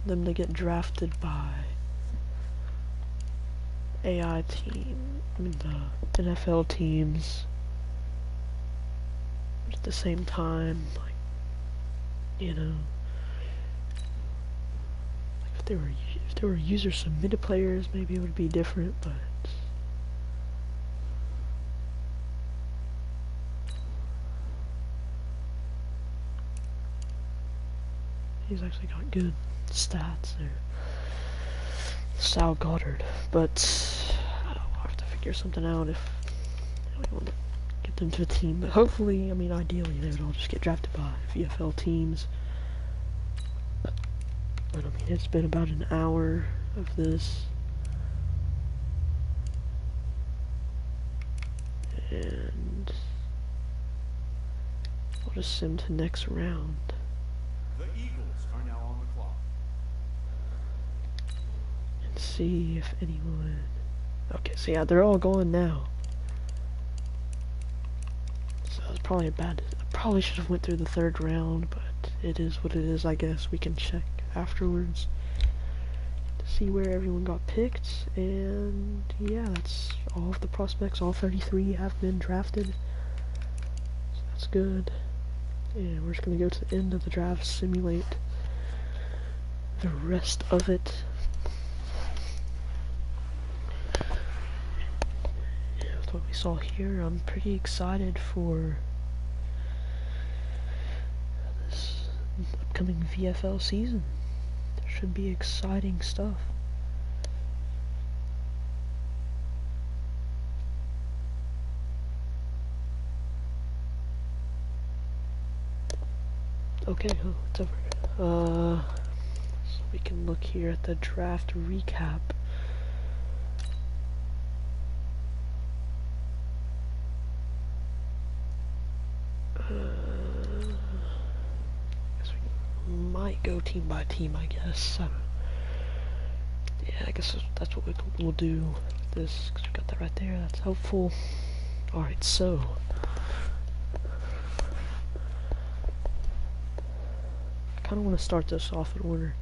them to get drafted by AI team, I mean the NFL teams at the same time, like, you know, like if they were user submitted players, maybe it would be different, but he's actually got good stats there. Sal Goddard, but I'll have to figure something out if I want to get them to a team. But hopefully, I mean, ideally, they would all just get drafted by VFL teams. But I mean, it's been about an hour of this, and I'll just send to next round. The Eagles are now on the clock. See if anyone. Okay, so yeah, they're all going now. So it's probably a bad. I probably should have went through the third round, but it is what it is. I guess we can check afterwards to see where everyone got picked. And yeah, that's all of the prospects. All 33 have been drafted. So that's good. And we're just gonna go to the end of the draft, simulate the rest of it. Yeah, with what we saw here, I'm pretty excited for this upcoming VFL season. There should be exciting stuff. Okay, oh, it's over. So we can look here at the draft recap. Guess we might go team by team, I guess. Yeah, I guess that's what we'll do with this, because we got that right there. That's helpful. Alright, so I kind of want to start this off in order.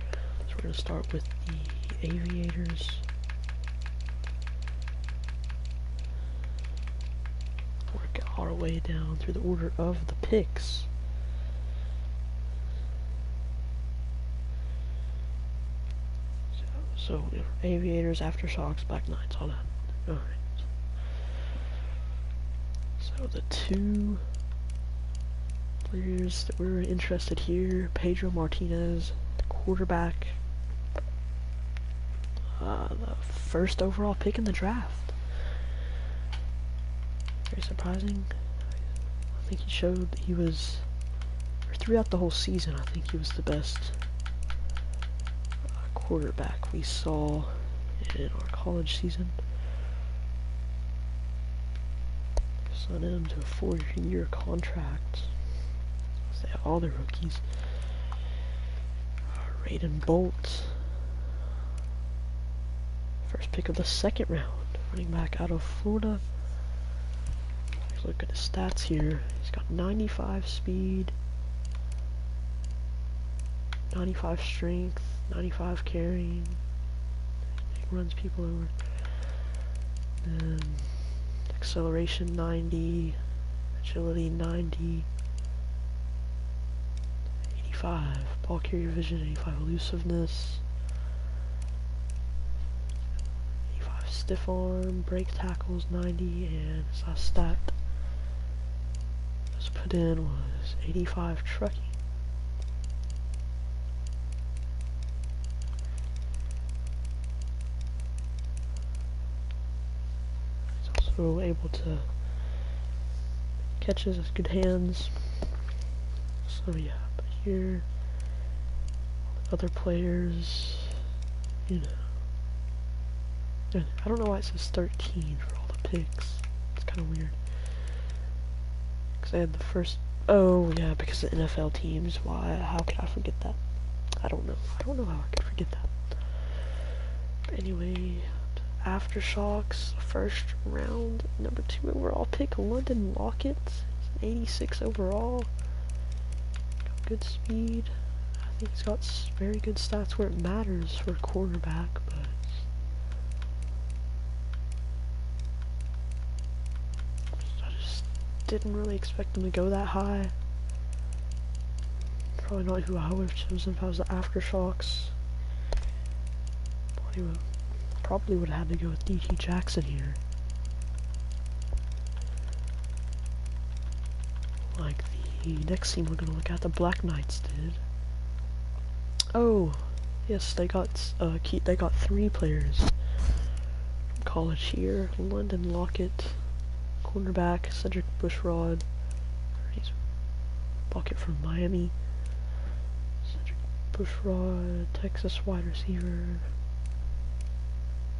So we're going to start with the Aviators. Work our way down through the order of the picks. So Aviators, Aftershocks, Black Knights, all that. Alright. So the two players that we're interested here, Pedro Martinez, quarterback, the first overall pick in the draft. Very surprising. I think he showed that he was, or throughout the whole season, I think he was the best quarterback we saw in our college season. Signed him to a 4-year contract. They have all the rookies. Raiden Bolt, first pick of the second round, running back out of Florida. Let's look at his stats here. He's got 95 speed, 95 strength, 95 carrying. He runs people over. Then acceleration 90, agility 90, 85 ball carrier vision, 85 elusiveness, 85 stiff arm, break tackles 90, and his last stat that was put in was 85 trucking. He's also able to catches with good hands. So yeah, but here other players, you know. I don't know why it says 13 for all the picks. It's kind of weird. Because I had the first... Oh, yeah, because the NFL teams. Why? How could I forget that? I don't know. I don't know how I could forget that. But anyway, Aftershocks, first round, number 2 overall pick, London Lockett. He's an 86 overall. Got good speed. I think he's got very good stats where it matters for a quarterback, but I just didn't really expect him to go that high. Probably not who I would have chosen if I was the Aftershocks. Probably would have had to go with D.T. Jackson here. Like the next team we're gonna look at, the Black Knights did. Oh, yes, they got 3 players from college here. London Lockett, cornerback, Cedric Bushrod. He's Bucket from Miami. Cedric Bushrod, Texas wide receiver.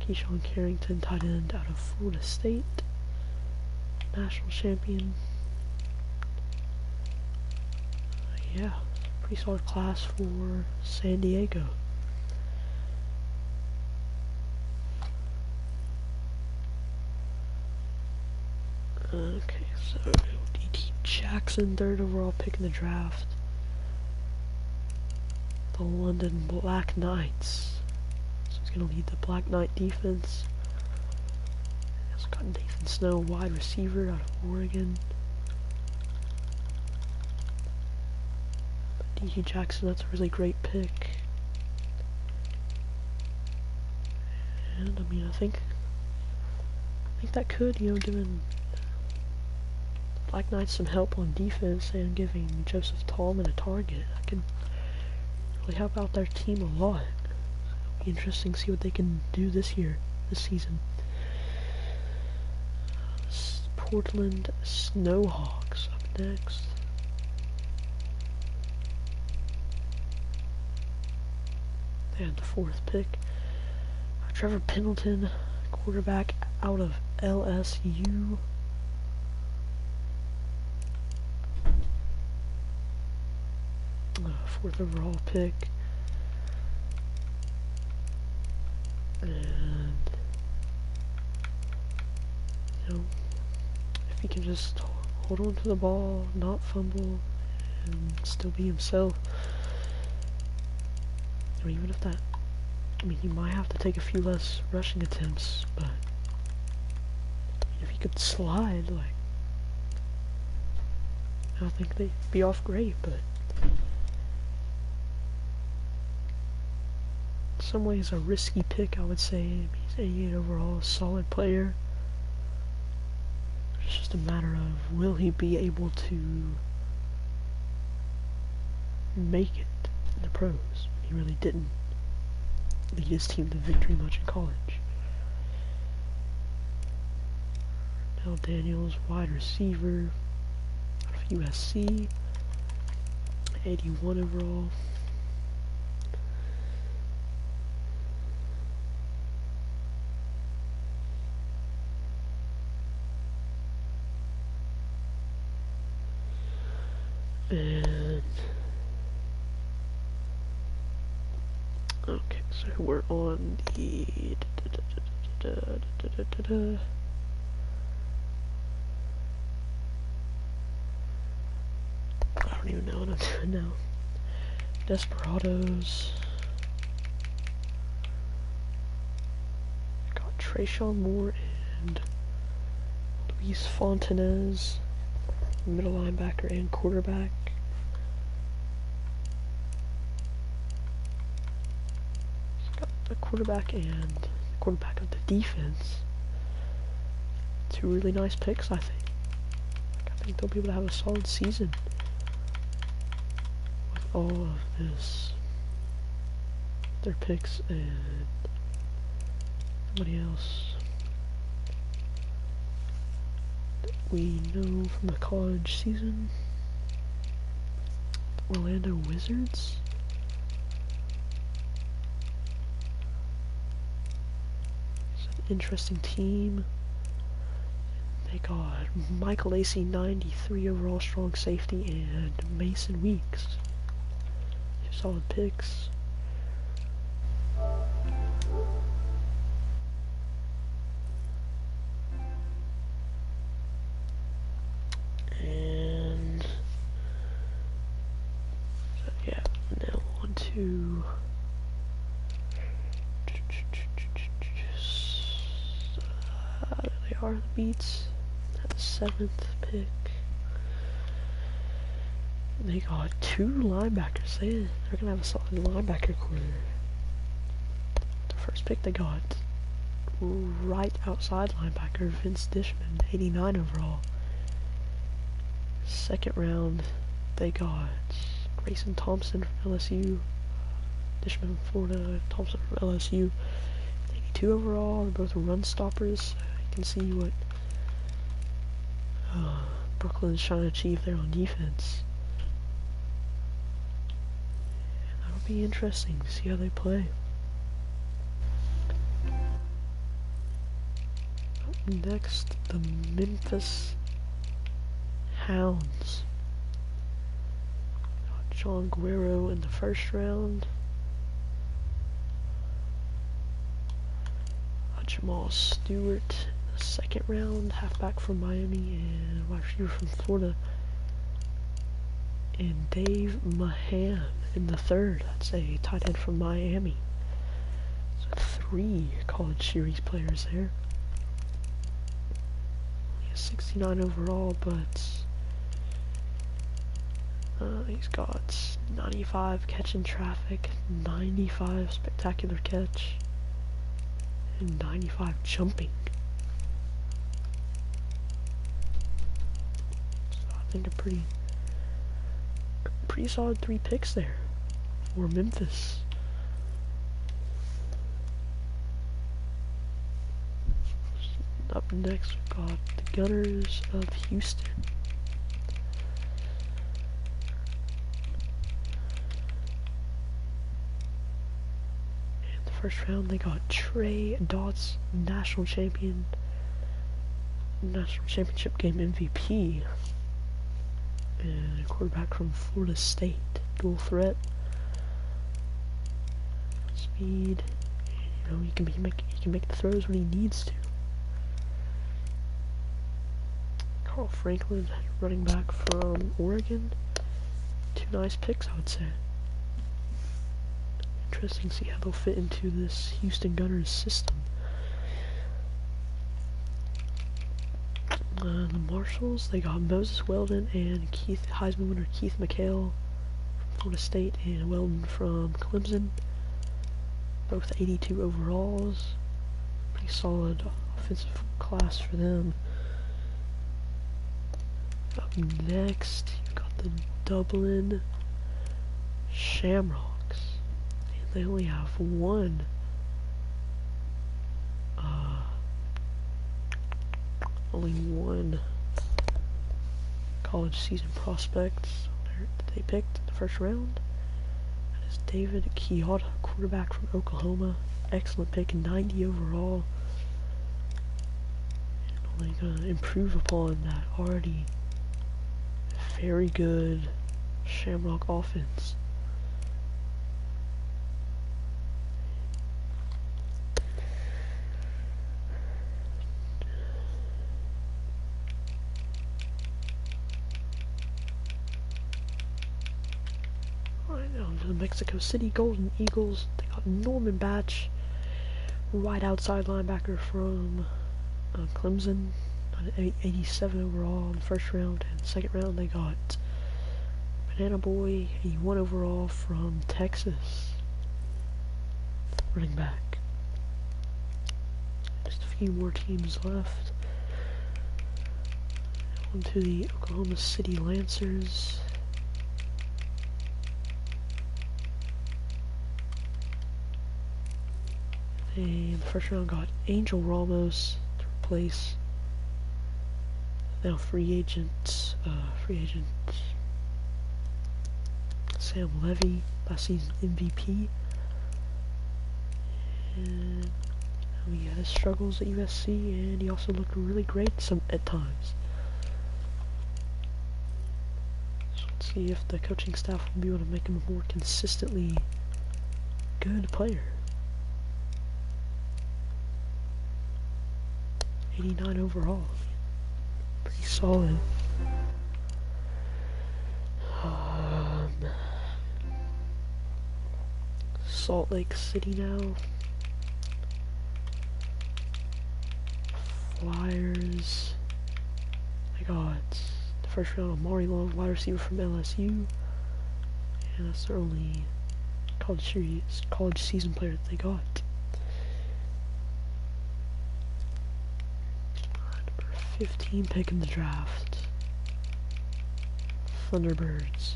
Keyshawn Carrington, tight end out of Florida State. National champion. Yeah, pretty solid class for San Diego. Okay, so D.T. Jackson, 3rd overall pick in the draft. The London Black Knights. So he's going to lead the Black Knight defense. He's got Nathan Snow, wide receiver out of Oregon. D.T. Jackson, that's a really great pick. And I mean, I think that could, given Black Knights some help on defense and giving Joseph Tallman a target, I can really help out their team a lot. It'll be interesting to see what they can do this season. Portland Snowhawks up next. And the 4th pick, Trevor Pendleton, quarterback out of LSU. Fourth overall pick. And, if he can just hold on to the ball, not fumble, and still be himself. Or even if that, he might have to take a few less rushing attempts, but if he could slide, I think they'd be off great, but in some ways a risky pick, I would say. He's 88 overall, a solid player. It's just a matter of, will he be able to make it in the pros? He really didn't lead his team to victory much in college. Now Daniels, wide receiver out of USC, 81 overall. And okay, so we're on the I don't even know what I'm doing now. Desperados. Got Trayshawn Moore and Luis Fontanez, middle linebacker and quarterback. The quarterback and quarterback of the defense. 2 really nice picks, I think. I think they'll be able to have a solid season with all of this. Their picks and somebody else that we know from the college season. Orlando Wizards. Interesting team. They got Michael Lacey, 93 overall, strong safety, and Mason Weeks. 2 solid picks. And so yeah, now on to are the Beats at the 7th pick. They got 2 linebackers. They're gonna have a solid linebacker core. The first pick they got right outside linebacker Vince Dishman, 89 overall. 2nd round they got Grayson Thompson from LSU. Dishman from Florida, Thompson from LSU. 82 overall. They're both run stoppers. Can see what Brooklyn's trying to achieve there on defense. And that'll be interesting to see how they play. Up next, the Memphis Hounds. Got John Guerrero in the 1st round. Jamal Stewart Second round, halfback from Miami and wide receiver from Florida. And Dave Mahan in the third. That's a tight end from Miami. So 3 college series players there. He has 69 overall, but he's got 95 catching traffic, 95 spectacular catch, and 95 jumping. So I think a pretty solid 3 picks there for Memphis. Up next, we've got the Gunners of Houston. In the first round, they got Trey Dotz, national championship game MVP, and a quarterback from Florida State, dual threat, speed. You know, he can make the throws when he needs to. Carl Franklin, running back from Oregon. 2 nice picks, I would say. Interesting to see how they'll fit into this Houston Gunners system. The Marshals, they got Moses Weldon and Heisman winner Keith McHale from Florida State, and Weldon from Clemson. Both 82 overalls. Pretty solid offensive class for them. Up next, you've got the Dublin Shamrocks. And they only have one college season prospect that they picked in the first round. That is David Kiyota, quarterback from Oklahoma. Excellent pick, 90 overall. And only gonna improve upon that already very good Shamrock offense. Alright, now to the Mexico City Golden Eagles. They got Norman Batch, wide outside linebacker from Clemson. 87 overall in the first round, and the second round they got Banana Boy, 81 overall from Texas, running back. Just a few more teams left. On to the Oklahoma City Lancers. They, in the first round, got Angel Ramos to replace now free agent Sam Levy, last season MVP, and he had his struggles at USC, and he also looked really great at times. So let's see if the coaching staff will be able to make him a more consistently good player. 89 overall. Pretty solid. Salt Lake City now. Flyers. I got the first round of Maury Long, wide receiver from LSU. And that's their only college season player that they got. 15 pick in the draft. Thunderbirds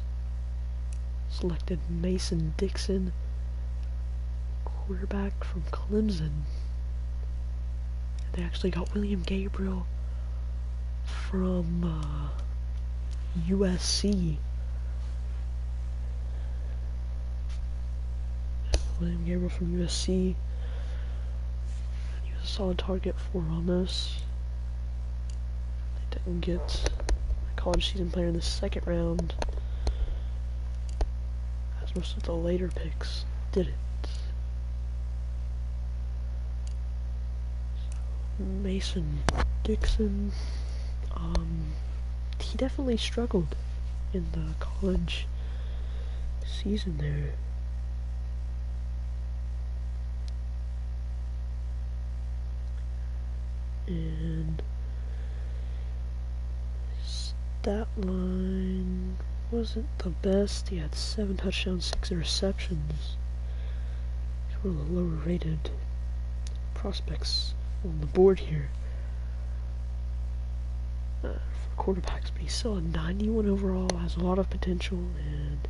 selected Mason Dixon, quarterback from Clemson. They actually got William Gabriel from USC. William Gabriel from USC. He was a solid target for Ramos. They didn't get a college season player in the second round, as most of the later picks didn't. Mason Dixon. He definitely struggled in the college season there. And stat line wasn't the best. He had 7 touchdowns, 6 interceptions. He's one of the lower rated prospects on the board here for quarterbacks, but he's still a 91 overall, has a lot of potential, and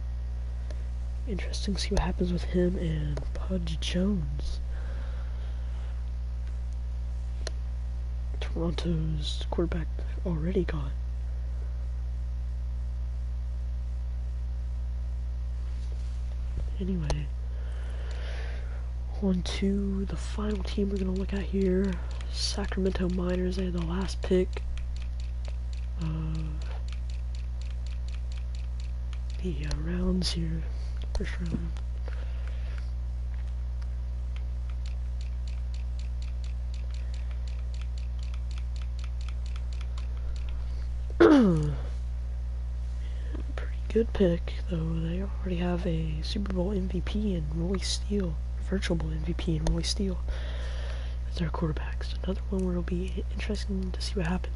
interesting to see what happens with him and Pudge Jones, Toronto's quarterback already got. Anyway, on to the final team we're going to look at here. Sacramento Miners. They had the last pick of the rounds here. First round. Pretty good pick, though. They already have a Super Bowl MVP in Roy Steele, Virtual Bowl MVP in Roy Steele as their quarterbacks. Another one where it'll be interesting to see what happens.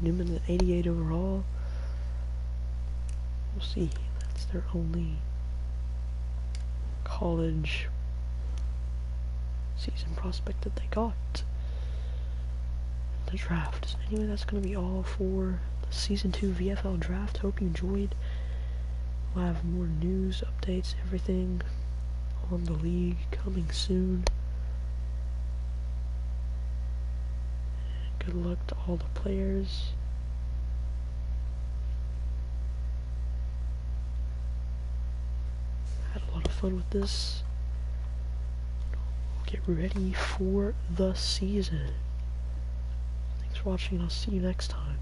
Newman at 88 overall. We'll see. That's their only college season prospect that they got in the draft. So anyway, that's going to be all for the Season 2 VFL Draft. Hope you enjoyed. We'll have more news, updates, everything on the league coming soon. Good luck to all the players. Had a lot of fun with this. Get ready for the season. Thanks for watching, and I'll see you next time.